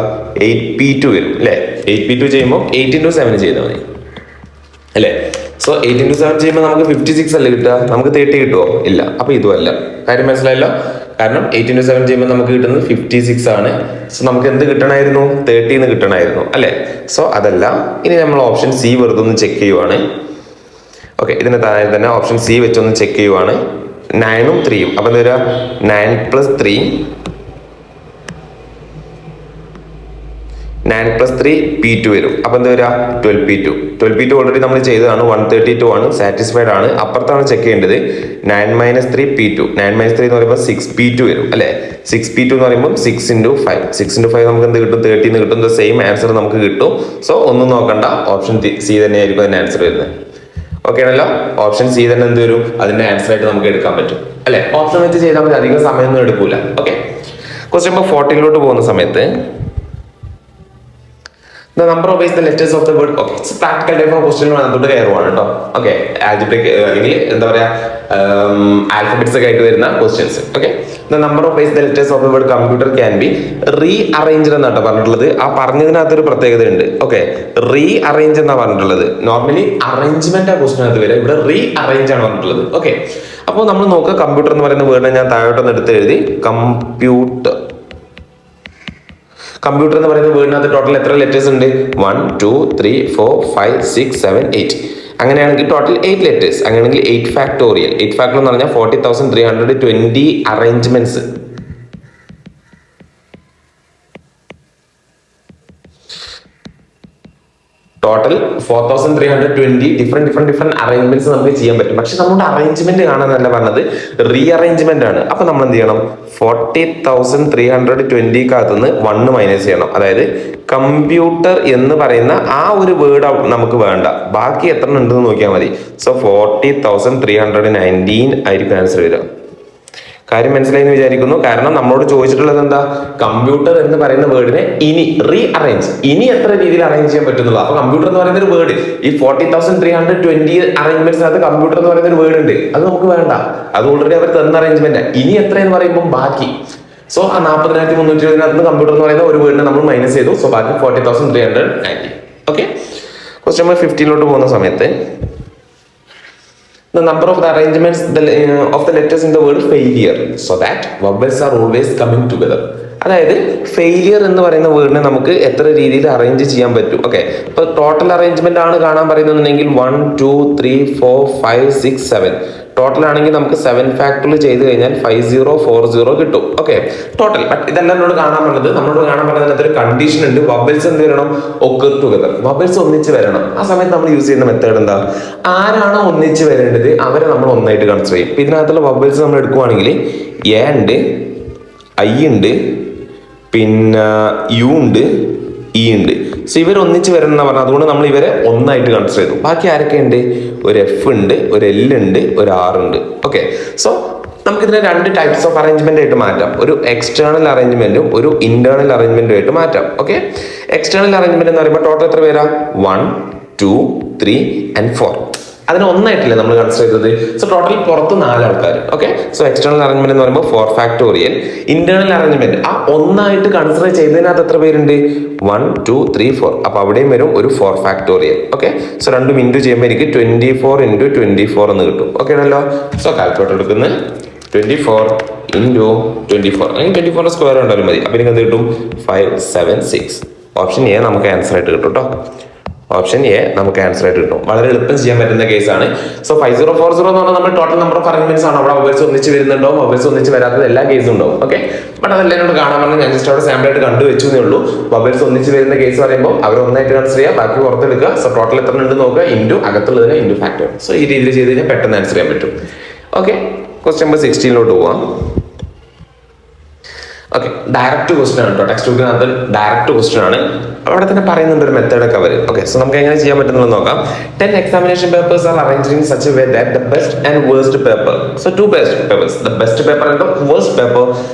8p2 വരും അല്ലെ. 8p2 ചെയ്യുമ്പോൾ 8 × 7 ചെയ്താൽ മതി അല്ലെ. സോ 8 × 7 ചെയ്യുമ്പോൾ നമുക്ക് 56 അല്ലേ കിട്ടുക, നമുക്ക് 30 കിട്ടുമോ? ഇല്ല. അപ്പൊ ഇതുമല്ല. കാര്യം മനസ്സിലായല്ലോ. കാരണം 8 × 7 ചെയ്യുമ്പോൾ നമുക്ക് കിട്ടുന്നത് 56 ആണ്. സോ നമുക്ക് എന്ത് കിട്ടണമായിരുന്നു, 30 എന്ന് കിട്ടണമായിരുന്നു അല്ലെ. സോ അതല്ല. ഇനി നമ്മൾ ഓപ്ഷൻ സി വെറുതെ ഒന്ന് ചെക്ക് ചെയ്യുവാണ്. ഓക്കെ, ഇതിന് താഴെ തന്നെ ഓപ്ഷൻ സി വെച്ചൊന്ന് ചെക്ക് ചെയ്യുവാണ്. 9ഉം 3ഉം, അപ്പൊ എന്താ വരിക, 9 + 3 p2 വരും. അപ്പൊ എന്താ വരിക, 12p2. 12p2 ഓൾറെഡി നമ്മൾ ചെയ്തതാണ്, 132 ആണ്, സാറ്റിസ്ഫൈഡ് ആണ്. അപ്പുറത്താണ് ചെക്ക് ചെയ്യേണ്ടത്. 9 - 3 p2. 9 - 3 എന്ന് പറയുമ്പോൾ 6p2 വരും അല്ലെ. 6p2 എന്ന് പറയുമ്പോൾ 6 × 5. 6 × 5 നമുക്ക് എന്ത് കിട്ടും, 30 എന്ന് കിട്ടും. സെയിം ആൻസർ നമുക്ക് കിട്ടും. സോ ഒന്നും നോക്കണ്ട, ഓപ്ഷൻ സി തന്നെയായിരിക്കും അതിന്റെ ആൻസർ വരുന്നത്. ഓക്കെ ആണല്ലോ. ഓപ്ഷൻ സി തന്നെ എന്ത് വരും, അതിന്റെ ആൻസർ ആയിട്ട് നമുക്ക് എടുക്കാൻ പറ്റും അല്ലെ. ഓപ്ഷൻ വെച്ച് ചെയ്താൽ മതി, അധികം സമയമൊന്നും എടുക്കൂല. ഓക്കെ, ക്വസ്റ്റ്യൻ നമ്പർ 14 പോകുന്ന സമയത്ത് the number of ways the letters of the word, okay, it's practical type of question വന്നിട്ട് കയറുവാണ് കേട്ടോ. ഓക്കെ, ആൽജിബ്രിക് അല്ലെങ്കിൽ എന്താ പറയാ, ആൽഫബറ്റ്സ് ഒക്കെ ആയിട്ട് വരുന്ന questions. Okay, the number of ways the letters of the word computer can be rearranged എന്നാട്ടോ പറഞ്ഞിട്ടുള്ളത്. ആ പറഞ്ഞതിനകത്തൊരു പ്രത്യേകത ഉണ്ട്. ഓക്കെ, റീഅറേഞ്ച് എന്നാ പറഞ്ഞിട്ടുള്ളത്. നോർമലി അറേഞ്ച്മെന്റ് ആ ക്വസ്റ്റ്യൻ അത് വരെ, ഇവിടെ റീഅറേഞ്ച് ആണ് പറഞ്ഞിട്ടുള്ളത്. ഓക്കെ, അപ്പോൾ നമ്മൾ നോക്കുക, കമ്പ്യൂട്ടർ എന്ന് പറയുന്ന വേർഡിനെ ഞാൻ താഴോട്ടൊന്ന് എടുത്ത് എഴുതി, കമ്പ്യൂട്ടർ. കമ്പ്യൂട്ടർ എന്ന് പറയുന്ന വേർഡിനകത്ത് ടോട്ടൽ എത്ര ലെറ്റേഴ്സ് ഉണ്ട്, 1 2 3 4 5 6 7 8. അങ്ങനെയാണെങ്കിൽ ടോട്ടൽ 8 ലെറ്റേഴ്സ്. അങ്ങനെയാണെങ്കിൽ 8 ഫാക്ടോറിയൽ. 8 ഫാക്ടോറിയൽ എന്ന് പറഞ്ഞാൽ 40,320 അറേഞ്ച്മെന്റ്സ്. ടോട്ടൽ 4,320 ഡിഫറെന്റ് അറേഞ്ച്മെന്റ്സ് നമുക്ക് ചെയ്യാൻ പറ്റും. പക്ഷെ നമ്മുടെ അറേഞ്ച്മെന്റ് കാണാനല്ല പറഞ്ഞത്, റീഅറേഞ്ച്മെന്റ് ആണ്. അപ്പൊ നമ്മൾ എന്ത് ചെയ്യണം, 40,320 1 മൈനസ് ചെയ്യണം. അതായത് കമ്പ്യൂട്ടർ എന്ന് പറയുന്ന ആ ഒരു വേർഡ് നമുക്ക് വേണ്ട, ബാക്കി എത്ര ഉണ്ടെന്ന് നോക്കിയാൽ മതി. സോ 40,319 ആയിരിക്കും ആൻസർ വരിക. കാര്യം മനസ്സിലായി എന്ന് വിചാരിക്കുന്നു. കാരണം നമ്മളോട് ചോദിച്ചിട്ടുള്ളത് എന്താ, കമ്പ്യൂട്ടർ എന്ന് പറയുന്ന വേർഡിനെ ഇനി റീഅറേഞ്ച്, ഇനി എത്ര രീതിയിൽ അറേഞ്ച് ചെയ്യാൻ പറ്റുന്നുള്ളൂ. അപ്പൊ കമ്പ്യൂട്ടർ എന്ന് പറയുന്ന ഒരു വേർഡ്, ഈ 40,320 അറേഞ്ച്മെന്റ്സിനകത്ത് കമ്പ്യൂട്ടർ എന്ന് പറയുന്ന ഒരു വേർഡ് ഉണ്ട്, അത് നമുക്ക് വേണ്ട, അത് ഓൾറെഡി അവർ തന്ന അറേഞ്ച്മെന്റ്. ഇനി എത്ര എന്ന് പറയുമ്പോൾ ബാക്കി. സോ ആ 40,320 കമ്പ്യൂട്ടർ എന്ന് പറയുന്ന ഒരു വേർഡിനെ നമ്മൾ മൈനസ് ചെയ്തു. സോ ബാക്കി 40,390. ഓക്കെ, ക്വസ്റ്റ്യൻ നമ്പർ 15 പോകുന്ന സമയത്ത് the number of the arrangements of the letters in the word failure, so that vowels are always coming together. അതായത് ഫെയിലിയർ എന്ന് പറയുന്ന വേർഡിനെ നമുക്ക് എത്ര രീതിയിൽ അറേഞ്ച് ചെയ്യാൻ പറ്റും. ഓക്കെ, ഇപ്പൊ ടോട്ടൽ അറേഞ്ച്മെന്റ് ആണ് കാണാൻ പറയുന്നുണ്ടെങ്കിൽ 1 2 3 4 5 6 7 ടോട്ടൽ ആണെങ്കിൽ നമുക്ക് 7 ഫാക്ടറിൽ ചെയ്ത് കഴിഞ്ഞാൽ 5040 കിട്ടും. Okay, total. ബട്ട് ഇതെല്ലാം നമ്മളോട് കാണാൻ പറഞ്ഞത്, ഒരു കണ്ടീഷൻ ഉണ്ട്. വബിൾസ് എന്ത് വരണം, ഒക്കർ ടുഗദർ, വബിൾസ് ഒന്നിച്ച് വരണം. ആ സമയത്ത് നമ്മൾ യൂസ് ചെയ്യുന്ന മെത്തേഡ് എന്താ, ആരാണോ ഒന്നിച്ച് വരേണ്ടത് അവരെ നമ്മൾ ഒന്നായിട്ട് കൺസിഡർ ചെയ്യും. ഇപ്പൊ ഇതിനകത്തുള്ള വബിൾസ് നമ്മൾ എടുക്കുവാണെങ്കിൽ എ ഉണ്ട്, ഐ ഉണ്ട്, പിന്നെ യു ഉണ്ട്, ഇ ഉണ്ട്. സോ ഇവർ ഒന്നിച്ച് വരണം എന്ന് പറഞ്ഞാൽ അതുകൊണ്ട് നമ്മൾ ഇവരെ ഒന്നായിട്ട് കൺസിഡർ ചെയ്തു. ബാക്കി ആരൊക്കെ ഉണ്ട്, ഒരു എഫ് ഉണ്ട്, ഒരു എൽ ഉണ്ട്, ഒരു ആർ ഉണ്ട്. ഓക്കെ, സോ നമുക്കിതിനെ 2 ടൈപ്സ് ഓഫ് അറേഞ്ച്മെന്റ് ആയിട്ട് മാറ്റാം. ഒരു എക്സ്റ്റേണൽ അറേഞ്ച്മെന്റും ഒരു ഇന്റേണൽ അറേഞ്ച്മെന്റും ആയിട്ട് മാറ്റാം. ഓക്കെ, എക്സ്റ്റേണൽ അറേഞ്ച്മെന്റ് എന്ന് പറയുമ്പോൾ ടോട്ടൽ എത്ര പേരാ, 1 2 3 and 4. അതിന് ഒന്നായിട്ടില്ലേ നമ്മൾ കൺസിഡർ ചെയ്തത്. സോ ടോട്ടൽ പുറത്ത് 4 ആൾക്കാർ. ഓക്കെ, സോ എക്സ്റ്റേണൽ അറേഞ്ച്മെന്റ് എന്ന് പറയുമ്പോൾ 4 ഫാക്ടോറിയൽ. ഇന്റേണൽ അറേഞ്ച്മെന്റ് ആ ഒന്നായിട്ട് കൺസിഡർ ചെയ്തതിനകത്ത് എത്ര പേരുണ്ട്, 1 2 3 4. അപ്പൊ അവിടെയും വരും ഒരു 4 ഫാക്ടോറിയൽ. ഓക്കെ, സോ രണ്ടും ഇൻറ്റു ചെയ്യുമ്പോൾ എനിക്ക് 24 × 24 എന്ന് കിട്ടും. ഓക്കെ ആണല്ലോ. സോ കാൽക്കുലേറ്റർ എടുക്കുന്നത് 24 ഇൻറ്റു 24 അല്ലെങ്കിൽ 24 സ്ക്വയർ ഉണ്ടായാലും മതി. അപ്പോൾ എനിക്ക് എന്ത് കിട്ടും? 576. ഓപ്ഷൻ എ നമുക്ക് ആൻസർ ആയിട്ട് കിട്ടും കേട്ടോ. ഓപ്ഷൻ എ നമുക്ക് ആൻസർ ആയിട്ട് കിട്ടും. വളരെ എളുപ്പം ചെയ്യാൻ പറ്റുന്ന കേസാണ്. സോ 5040 എന്ന് പറഞ്ഞാൽ നമ്മൾ ടോട്ടൽ നമ്പർ ഓഫ് അറേഞ്ച്മെന്റ്സ് ആണ്. അവിടെ മൊബൈൽസ് ഒന്നിച്ച് വരുന്നുണ്ടാവും, മൊബൈൽസ് ഒന്നിച്ച് വരാത്തത് എല്ലാ കേസും ഉണ്ടാവും. ഓക്കെ, ബട്ട് അതെല്ലാം എന്നോട് കാണാൻ പറഞ്ഞാൽ ഞാൻ ജസ്റ്റ് അവിടെ സാമ്പിൾ ആയിട്ട് കണ്ടുവെച്ചു എന്നേ ഉള്ളൂ. മൊബൈൽസ് ഒന്നിച്ച് വരുന്ന കേസ് പറയുമ്പോൾ അവർ ഒന്നായിട്ട് കൺസിഡർ ചെയ്യുക, ബാക്കി പുറത്തെടുക്കുക. സോ ടോട്ടൽ എത്ര ഉണ്ട് നോക്കുക, ഇൻറ്റു അകത്തുള്ളതിന് ഇൻറ്റു ഫാക്ടർ. സോ ഈ രീതിയിൽ ചെയ്ത് കഴിഞ്ഞാൽ പെട്ടെന്ന് ആൻസർ ചെയ്യാൻ പറ്റും. ഓക്കെ, ക്വസ്റ്റ്യൻ നമ്പർ 16 പോവാം. ഓക്കെ, ഡയറക്റ്റ് ക്വസ്റ്റൻ ആണ് കേട്ടോ. ടെക്സ്റ്റ് ബുക്കിനകത്ത് ഡയറക്റ്റ് ക്വസ്റ്റൻ ആണ്. അവിടെ തന്നെ പറയുന്നുണ്ട് ഒരു മെത്തേഡൊക്കെ അവർ. ഓക്കെ, സോ നമുക്ക് എങ്ങനെ ചെയ്യാൻ പറ്റുന്നത് നോക്കാം. 10 examination papers are arranged in such a way that the best and worst paper, so two best papers, the best paper and the worst paper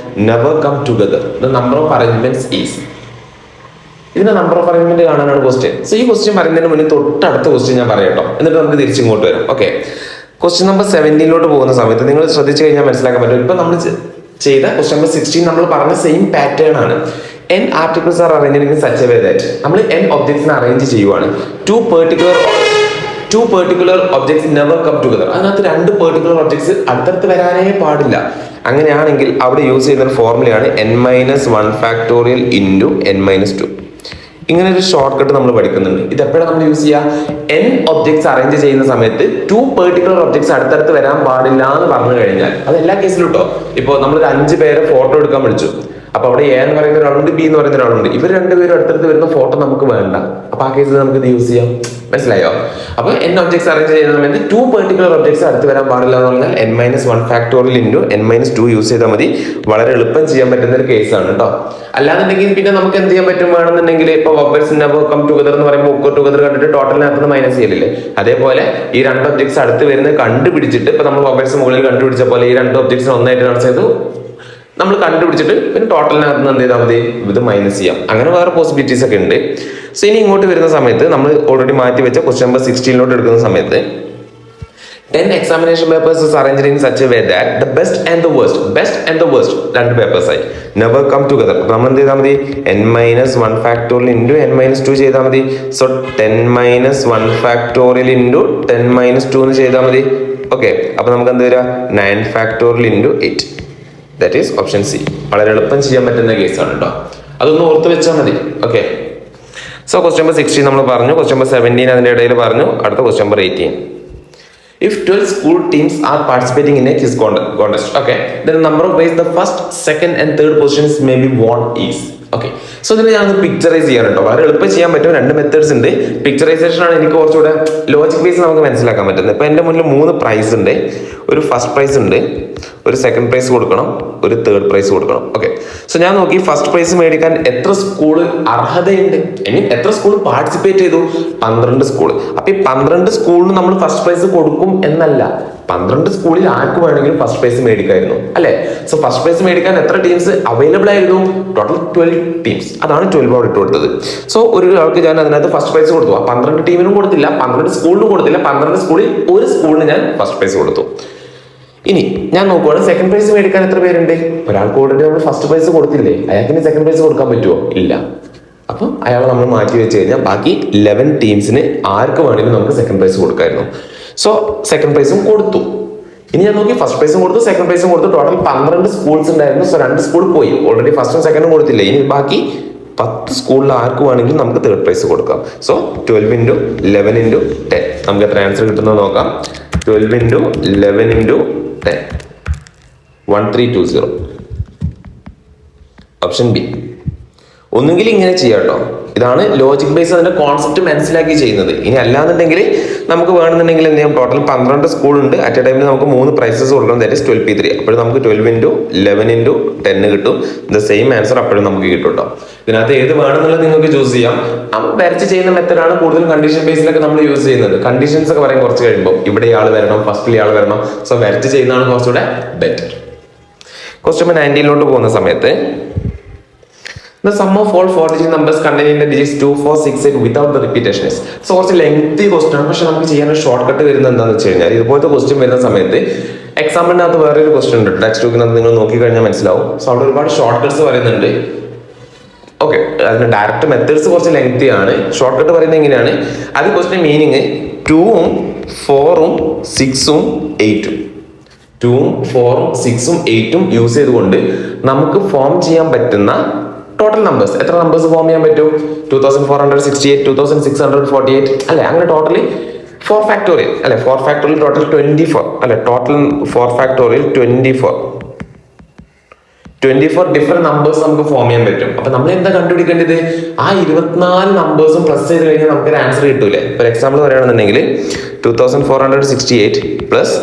never come together. The number of arrangements is. ഇതിന്റെ number of arrangement കാണാനാണ് question. So ഈ question പറയുന്നതിന് മുന്നേ തൊട്ടടുത്ത question ഞാൻ പറയാം കേട്ടോ, എന്നിട്ട് നമുക്ക് തിരിച്ചിങ്ങോട്ട് വരാം. ഓക്കെ, ക്വസ്റ്റ്യൻ നമ്പർ 17 പോകുന്ന സമയത്ത് നിങ്ങൾ ശ്രദ്ധിച്ചു കഴിഞ്ഞാൽ മനസ്സിലാക്കാൻ പറ്റും. ഇപ്പൊ നമ്മൾ ചെയ്ത ക്വസ്റ്റ്യൻ നമ്പർ 16 നമ്മൾ പറഞ്ഞ സെയിം പാറ്റേൺ ആണ്. n articles are arranged in such a way that നമ്മൾ n ഒബ്ജക്ട്സിനെ അറേഞ്ച് ചെയ്യുവാണ്. Two particular objects never come together. അതിനകത്ത് രണ്ട് പെർട്ടിക്കുലർ ഒബ്ജക്ട്സ് അടുത്തടുത്ത് വരാനേ പാടില്ല. അങ്ങനെയാണെങ്കിൽ അവിടെ യൂസ് ചെയ്യുന്ന ഒരു ഫോർമുലയാണ് n-1 ഇൻറ്റു n-2. ഇങ്ങനെ ഒരു ഷോർട്ട് കട്ട് നമ്മൾ പഠിക്കുന്നുണ്ട്. ഇത് എപ്പോഴാണ് നമ്മൾ യൂസ് ചെയ്യുക? n ഒബ്ജക്ട്സ് അറേഞ്ച് ചെയ്യുന്ന സമയത്ത് ടു പെർട്ടിക്കുലർ ഒബ്ജക്ട്സ് അടുത്തടുത്ത് വരാൻ പാടില്ല എന്ന് പറഞ്ഞു കഴിഞ്ഞാൽ അത് എല്ലാ കേസിലും കേട്ടോ. ഇപ്പോൾ നമ്മളൊരു 5 പേരെ ഫോട്ടോ എടുക്കാൻ വിളിച്ചു. അപ്പൊ അവിടെ എ എന്ന് പറയുന്ന ഒരാളുണ്ട്, ബി എന്ന് പറയുന്ന ഒരാളുണ്ട്. ഇവർ രണ്ടുപേരും അടുത്തടുത്ത് വരുന്ന ഫോട്ടോ നമുക്ക് വേണ്ട. അപ്പൊ ആ കേസിൽ നമുക്ക് ഇത് യൂസ് ചെയ്യാം. മനസ്സിലായോ? അപ്പൊ n ഒബ്ജക്ട്സ് അറേഞ്ച് ചെയ്യുന്ന സമയത്ത് ടു പെർട്ടിക്കുലർ ഒബ്ജക്ട്സ് അടുത്ത് വരാൻ പാടില്ല എന്ന് പറഞ്ഞാൽ n-1 ഇൻറ്റു n-2 യൂസ് ചെയ്താൽ മതി. വളരെ എളുപ്പം ചെയ്യാൻ പറ്റുന്ന ഒരു കേസാണ് കേട്ടോ. അല്ലാന്നുണ്ടെങ്കിൽ പിന്നെ നമുക്ക് എന്ത് ചെയ്യാൻ പറ്റും വേണമെന്നുണ്ടെങ്കിൽ ഇപ്പൊ വൊബേൽസ് നെവർ കം ടുഗദർ എന്ന് പറയുമ്പോൾ ഒക്കെ ടുഗദർ കണ്ടിട്ട് ടോട്ടലിനകത്ത് മൈനസ് ചെയ്യലില്ലേ, അതേപോലെ ഈ രണ്ട് ഒബ്ജക്ട്സ് അടുത്ത് വരുന്നത് കണ്ടുപിടിച്ചിട്ട് ഇപ്പൊ നമ്മൾ വൊബേൽസ് മുകളിൽ കണ്ടുപിടിച്ച പോലെ ഈ രണ്ട് ഒബ്ജക്ട്സിനെ ഒന്നായിട്ട് കണക്ട് ചെയ്തു നമ്മൾ കണ്ടുപിടിച്ചിട്ട് പിന്നെ ടോട്ടലിനകത്ത് എന്ത് ചെയ്താൽ മതി, ഇത് മൈനസ് ചെയ്യാം. അങ്ങനെ വേറെ പോസിബിലിറ്റീസ് ഒക്കെ ഉണ്ട്. സോ ഇനി ഇങ്ങോട്ട് വരുന്ന സമയത്ത് നമ്മൾ ഓൾറെഡി മാറ്റി വെച്ച ക്വസ്റ്റ്യൻ നമ്പർ 16 എടുക്കുന്ന സമയത്ത് 10 examination papers is arranged in such a way that the best and the worst രണ്ട് പേപ്പേഴ്സ് ആയി never come together. നമ്മൾ എന്ത് ചെയ്താൽ മതി, n-1 ഇൻറ്റു n-2 ചെയ്താൽ മതി. സോ 10-1 ഇൻറ്റു 10-2 എന്ന് ചെയ്താൽ മതി. ഓക്കെ, അപ്പൊ നമുക്ക് എന്ത് വരിക, 9 into 8. That is option C. വളരെ എളുപ്പം ചെയ്യാൻ പറ്റുന്ന കേസാണ് കേട്ടോ. അതൊന്ന് ഓർത്ത് വെച്ചാൽ മതി. ഓക്കെ, സോ ക്വസ്റ്റ്യൻ നമ്പർ 16 നമ്മൾ പറഞ്ഞു. ക്വസ്റ്റ്യൻ നമ്പർ 17 അതിന്റെ ഇടയിൽ പറഞ്ഞു. അടുത്ത question number 18. If 12 school teams are participating in a quiz contest, okay, then the number of ways the first, second and third positions may be won is. Okay, so ഇതിന് ഞാൻ picturise ചെയ്യാൻ കേട്ടോ. വളരെ എളുപ്പം ചെയ്യാൻ പറ്റും. രണ്ട് മെത്തേഡ്സ് ഉണ്ട്. പിക്ചറൈസേഷൻ ആണ് എനിക്ക് കുറച്ചുകൂടെ ലോജിക് ബേസ് നമുക്ക് മനസ്സിലാക്കാൻ പറ്റുന്നത്. ഇപ്പൊ എന്റെ മുന്നിൽ 3 പ്രൈസ് ഉണ്ട്. ഒരു ഫസ്റ്റ് പ്രൈസ് ഉണ്ട്, ഒരു സെക്കൻഡ് പ്രൈസ് കൊടുക്കണം, ഒരു തേർഡ് പ്രൈസ് കൊടുക്കണം. ഓക്കെ, സോ ഞാൻ നോക്കി ഫസ്റ്റ് പ്രൈസ് മേടിക്കാൻ എത്ര സ്കൂള് അർഹതയുണ്ട്, ഐ മീൻ എത്ര സ്കൂൾ പാർട്ടിസിപ്പേറ്റ് ചെയ്തു, 12 സ്കൂൾ. അപ്പൊ ഈ 12 സ്കൂളിന് നമ്മൾ ഫസ്റ്റ് പ്രൈസ് കൊടുക്കും എന്നല്ല, 12 സ്കൂളിൽ ആർക്ക് വേണമെങ്കിലും ഫസ്റ്റ് പ്രൈസ് മേടിക്കായിരുന്നു അല്ലെ. സോ ഫസ്റ്റ് പ്രൈസ് മേടിക്കാൻ എത്ര ടീംസ് അവൈലബിൾ ആയിരുന്നു? Total 12 teams. അതാണ് 12 അവിടെ ഇട്ട് കൊടുത്തത്. സോ ഒരു ആൾക്ക് ഞാൻ അതിനകത്ത് ഫസ്റ്റ് പ്രൈസ് കൊടുത്തു. ആ 12 ടീമിനും കൊടുത്തില്ല, 12 സ്കൂളിനും കൊടുത്തില്ല. 12 സ്കൂളിൽ ഒരു സ്കൂളിന് ഞാൻ ഫസ്റ്റ് പ്രൈസ് കൊടുത്തു. ഇനി ഞാൻ നോക്കുവാണ് സെക്കൻഡ് പ്രൈസ് മേടിക്കാൻ എത്ര പേരുണ്ട്. ഒരാൾക്ക് ഓൾറെഡി നമ്മൾ ഫസ്റ്റ് പ്രൈസ് കൊടുത്തില്ലേ, അയാൾക്ക് സെക്കൻഡ് പ്രൈസ് കൊടുക്കാൻ പറ്റുമോ? ഇല്ല. അപ്പം അയാളെ നമ്മൾ മാറ്റി വെച്ച് കഴിഞ്ഞാൽ ബാക്കി 11 ടീംസിന് ആർക്ക് വേണമെങ്കിലും നമുക്ക് സെക്കൻഡ് പ്രൈസ് കൊടുക്കായിരുന്നു. സോ സെക്കൻഡ് പ്രൈസും കൊടുത്തു. ഇനി ഞാൻ നോക്കി ഫസ്റ്റ് പ്രൈസും കൊടുത്തു, സെക്കൻഡ് പ്രൈസും കൊടുത്തു. ടോട്ടൽ 12 സ്കൂൾസ് ഉണ്ടായിരുന്നു. സോ 2 സ്കൂൾ പോയി. ഓൾറെഡി ഫസ്റ്റും സെക്കൻഡും കൊടുത്തില്ല. ഇനി ബാക്കി 10 സ്കൂളിൽ ആർക്ക് വേണമെങ്കിലും നമുക്ക് തേർഡ് പ്രൈസ് കൊടുക്കാം. സോ 12 ഇൻറ്റു 11 ഇൻറ്റു 10 നമുക്ക് എത്ര ആൻസർ കിട്ടുന്നത് നോക്കാം. 12 ഇൻറ്റു 11 ഇൻറ്റു 10 1320. Option B. ഒന്നുകിൽ ഇങ്ങനെ ചെയ്യാം കേട്ടോ. ഇതാണ് ലോജിക് ബേസ് അതിന്റെ കോൺസെപ്റ്റ് മനസ്സിലാക്കി ചെയ്യുന്നത്. ഇനി അല്ലാന്നുണ്ടെങ്കിൽ നമുക്ക് വേണമെന്നുണ്ടെങ്കിൽ എന്ത് ചെയ്യാം, ടോട്ടൽ 12 സ്കൂൾ ഉണ്ട്. അറ്റ് എ ടൈമിൽ നമുക്ക് 3 പ്രൈസസ് കൊടുക്കണം. That is 12P3. അപ്പോൾ നമുക്ക് 12 ഇൻറ്റു 11 ഇൻറ്റു 10 കിട്ടും. ദ സെയിം ആൻസർ അപ്പോഴും നമുക്ക് കിട്ടും കേട്ടോ. ഇതിനകത്ത് ഏത് വേണമെന്നുള്ളത് നിങ്ങൾക്ക് ചൂസ് ചെയ്യാം. നമ്മൾ വരച്ച് ചെയ്യുന്ന മെത്തഡാണ് കൂടുതലും കണ്ടീഷൻ ബേസിലൊക്കെ നമ്മൾ യൂസ് ചെയ്യുന്നത്. കണ്ടീഷൻസ് ഒക്കെ പറയും കുറച്ച് കഴിയുമ്പോൾ ഇവിടെ ആൾ വരണം, ഫസ്റ്റിൽ ആൾ വരണം. സോ വരച്ച് ചെയ്യുന്നതാണ് കുറച്ചുകൂടെ ബെറ്റർ. ക്വസ്റ്റ്യൻ നമ്പർ 19 പോകുന്ന സമയത്ത് the sum of all 4 digit numbers containing the digits 2, 4, 6, 8 without the repetition is. So കുറച്ച് ലെങ്തി ക്വസ്റ്റ്യൻ ആണ്. പക്ഷെ നമുക്ക് ചെയ്യാൻ ഒരു ഷോർട്ട് കട്ട് വരുന്നത് എന്താണെന്ന് വെച്ച് കഴിഞ്ഞാൽ ഇതുപോലത്തെ ക്വസ്റ്റ്യൻ വരുന്ന സമയത്ത് എക്സാമ്പിളിനകത്ത് വേറൊരു ക്വസ്റ്റ്യൻ ഉണ്ട്. ടെക്സ്റ്റ് ബുക്കിനകത്ത് നിങ്ങൾ നോക്കി കഴിഞ്ഞാൽ മനസ്സിലാവും. സോ അവിടെ ഒരുപാട് ഷോർട്ട് കട്ട്സ് പറയുന്നുണ്ട്. ഓക്കെ, അതിന് ഡയറക്റ്റ് മെത്തേഡ്സ് കുറച്ച് ലെങ്തി ആണ്. ഷോർട്ട് കട്ട് പറയുന്നത് എങ്ങനെയാണ്, അത് ക്വസ്റ്റ്യൻ മീനിങ് 2ഉം 4ഉം 6ഉം 8ഉം 2ഉം 4ഉം 6ഉം 8ഉം യൂസ് ചെയ്തുകൊണ്ട് നമുക്ക് ഫോം ചെയ്യാൻ പറ്റുന്ന ടോട്ടൽ നമ്പേഴ്സ്, എത്ര നമ്പേഴ്സ് ഫോം ചെയ്യാൻ പറ്റും? 2468, 2648 അല്ലെ? അങ്ങനെ ടോട്ടലി 4 ഫാക്ടോറിയൽ അല്ലെ? 4 ഫാക്ടോറിയൽ ടോട്ടൽ 24 അല്ലെ? ടോട്ടൽ 4 ഫാക്ടോറിയൽ 24 ഡിഫറെന്റ് നമ്പേഴ്സ് നമുക്ക് ഫോം ചെയ്യാൻ പറ്റും. അപ്പൊ നമ്മൾ എന്താ കണ്ടുപിടിക്കേണ്ടത്? ആ 24 നമ്പേഴ്സും പ്ലസ് ചെയ്ത് കഴിഞ്ഞാൽ നമുക്ക് ഒരു ആൻസർ കിട്ടൂലേ? ഒരു എക്സാമ്പിൾ പറയുകയാണെന്നുണ്ടെങ്കിൽ 2468 പ്ലസ്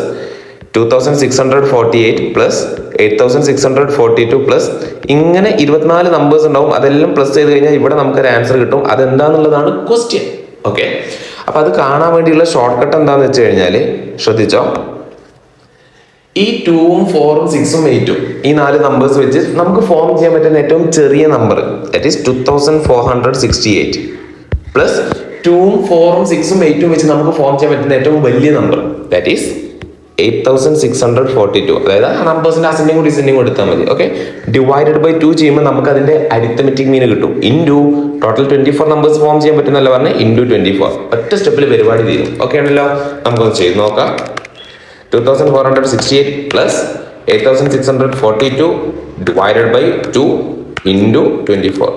2648 പ്ലസ് 8642 പ്ലസ് ഇങ്ങനെ 24 നമ്പേഴ്സ് ഉണ്ടാവും. അതെല്ലാം പ്ലസ് ചെയ്ത് കഴിഞ്ഞാൽ ഇവിടെ നമുക്ക് ഒരു ആൻസർ കിട്ടും. അതെന്താന്നുള്ളതാണ് ക്വസ്റ്റ്യൻ. ഓക്കെ, അപ്പൊ അത് കാണാൻ വേണ്ടിയുള്ള ഷോർട്ട് കട്ട് എന്താന്ന് വെച്ച് കഴിഞ്ഞാൽ ശ്രദ്ധിച്ചോ, ഈ 2ഉം 4ഉം 6ഉം 8ഉം ഈ 4 നമ്പേഴ്സ് വെച്ച് നമുക്ക് ഫോം ചെയ്യാൻ പറ്റുന്ന ഏറ്റവും ചെറിയ നമ്പർ ദാറ്റ് ഈസ് 2468 പ്ലസ് 2ഉം 4ഉം 6ഉം 8ഉം വെച്ച് നമുക്ക് ഫോം ചെയ്യാൻ പറ്റുന്ന ഏറ്റവും വലിയ നമ്പർ ദാറ്റ് ഈസ് 8642. അതായത് ആ നമ്പേഴ്സിന്റെ അസെൻഡിങ് ഡിസെൻഡിങ് എടുത്താൽ മതി. ഓക്കെ, ഡിവൈഡഡ് ബൈ 2 ചെയ്യുമ്പോൾ നമുക്ക് അതിന്റെ അരിത്തമെറ്റിക് മീൻ കിട്ടും. ഇൻറ്റു ടോട്ടൽ 24 നമ്പേഴ്സ് ഫോം ചെയ്യാൻ പറ്റുന്നല്ല പറഞ്ഞാൽ ഇൻറ്റു 24. ഒറ്റ സ്റ്റെപ്പിൽ പരിപാടി തീരും. ഓക്കെ ആണല്ലോ, നമുക്കൊന്ന് ചെയ്ത് നോക്കാം. 2468 പ്ലസ് 8642 ഡിവൈഡഡ് ബൈ 2 ഇൻറ്റു 24.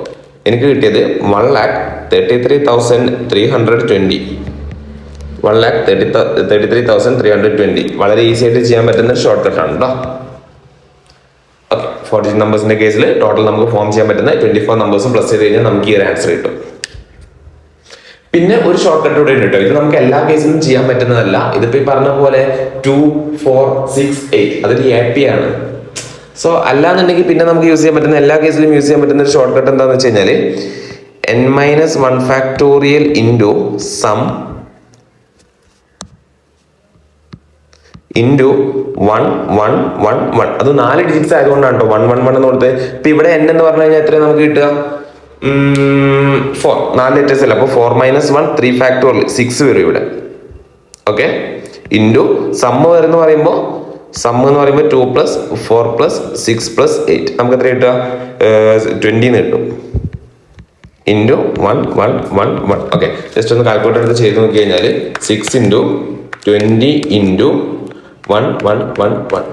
എനിക്ക് കിട്ടിയത് 1,33,320. 1,33,320. വളരെ ഈസി ആയിട്ട് ചെയ്യാൻ പറ്റുന്ന ഷോർട്ട് കട്ട് ആണ് കേട്ടോ. ഓക്കെ, 40 നമ്പേഴ്സിന്റെ കേസിൽ ടോട്ടൽ നമുക്ക് ഫോം ചെയ്യാൻ പറ്റുന്ന 24 നമ്പേഴ്സും പ്ലസ് ചെയ്ത് കഴിഞ്ഞാൽ നമുക്ക് ഈ ഒരു ആൻസർ കിട്ടും. പിന്നെ ഒരു ഷോർട്ട് കട്ട് കൂടെ ഉണ്ട് കേട്ടോ. ഇത് നമുക്ക് എല്ലാ കേസിലും ചെയ്യാൻ പറ്റുന്നതല്ല. ഇതിപ്പോ ഈ പറഞ്ഞ പോലെ 2, 4, 6, 8 അതൊരു AP ആണ്. സോ അല്ലാന്നുണ്ടെങ്കിൽ പിന്നെ നമുക്ക് യൂസ് ചെയ്യാൻ പറ്റുന്ന എല്ലാ കേസിലും യൂസ് ചെയ്യാൻ പറ്റുന്ന ഒരു ഷോർട്ട് കട്ട് എന്താണെന്ന് വെച്ച് കഴിഞ്ഞാൽ n-1 factorial into some into 1, 1, 1, 1. അത് 4 ഡിജിറ്റ്സ് ആയതുകൊണ്ടാണ് കേട്ടോ 1, 1, 1 എന്ന് കൊടുത്തത്. ഇപ്പൊ ഇവിടെ n എന്ന് പറഞ്ഞു കഴിഞ്ഞാൽ എത്രയാണ് നമുക്ക് കിട്ടുക? 4, 4 ലെറ്റേഴ്സ് അല്ല. അപ്പൊ 4 - 1 3 ഫാക്ടോറിയൽ 6 വരും ഇവിടെ. ഓക്കെ, ഇൻറ്റു സമ്മ് വരുന്ന പറയുമ്പോൾ 2 പ്ലസ് 4 പ്ലസ് 6 പ്ലസ് 8 നമുക്ക് എത്ര കിട്ടുക? 20 കിട്ടും. ഇൻറ്റു 1, 1, 1, 1. ഓക്കെ, ജസ്റ്റ് ഒന്ന് കാൽക്കുലേറ്റർ എടുത്ത് ചെയ്ത് നോക്കി കഴിഞ്ഞാൽ 6 ഇൻറ്റു 20 ഇൻറ്റു 1, 1, 1, 1.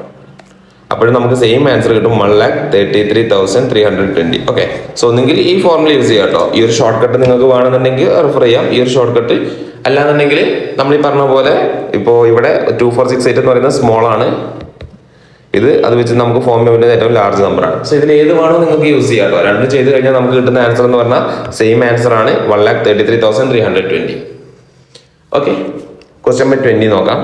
അപ്പോഴും നമുക്ക് സെയിം ആൻസർ കിട്ടും 1,33,320. ഓക്കെ, സോ ഒന്നെങ്കിൽ ഈ ഫോർമുല യൂസ് ചെയ്യാം കേട്ടോ. ഈ ഒരു ഷോർട്ട് കട്ട് നിങ്ങൾക്ക് വേണമെന്നുണ്ടെങ്കിൽ റെഫർ ചെയ്യാം. ഈ ഒരു ഷോർട്ട് കട്ട് അല്ലാന്നുണ്ടെങ്കിൽ നമ്മൾ ഈ പറഞ്ഞ പോലെ ഇപ്പോൾ ഇവിടെ 2468 എന്ന് പറയുന്നത് സ്മോൾ ആണ്. ഇത് അത് വെച്ച് നമുക്ക് ഫോം ചെയ്യാൻ പറ്റുന്ന ഏറ്റവും ലാർജ് നമ്പറാണ്. സോ ഇതിൽ ഏത് വേണോ നിങ്ങൾക്ക് യൂസ് ചെയ്യാം കേട്ടോ. രണ്ട് ചെയ്ത് കഴിഞ്ഞാൽ നമുക്ക് കിട്ടുന്ന ആൻസർ എന്ന് പറഞ്ഞാൽ സെയിം ആൻസർ ആണ് 1,33,320. ഓക്കെ, ക്വസ്റ്റ്യൻ നമ്പർ 20 നോക്കാം.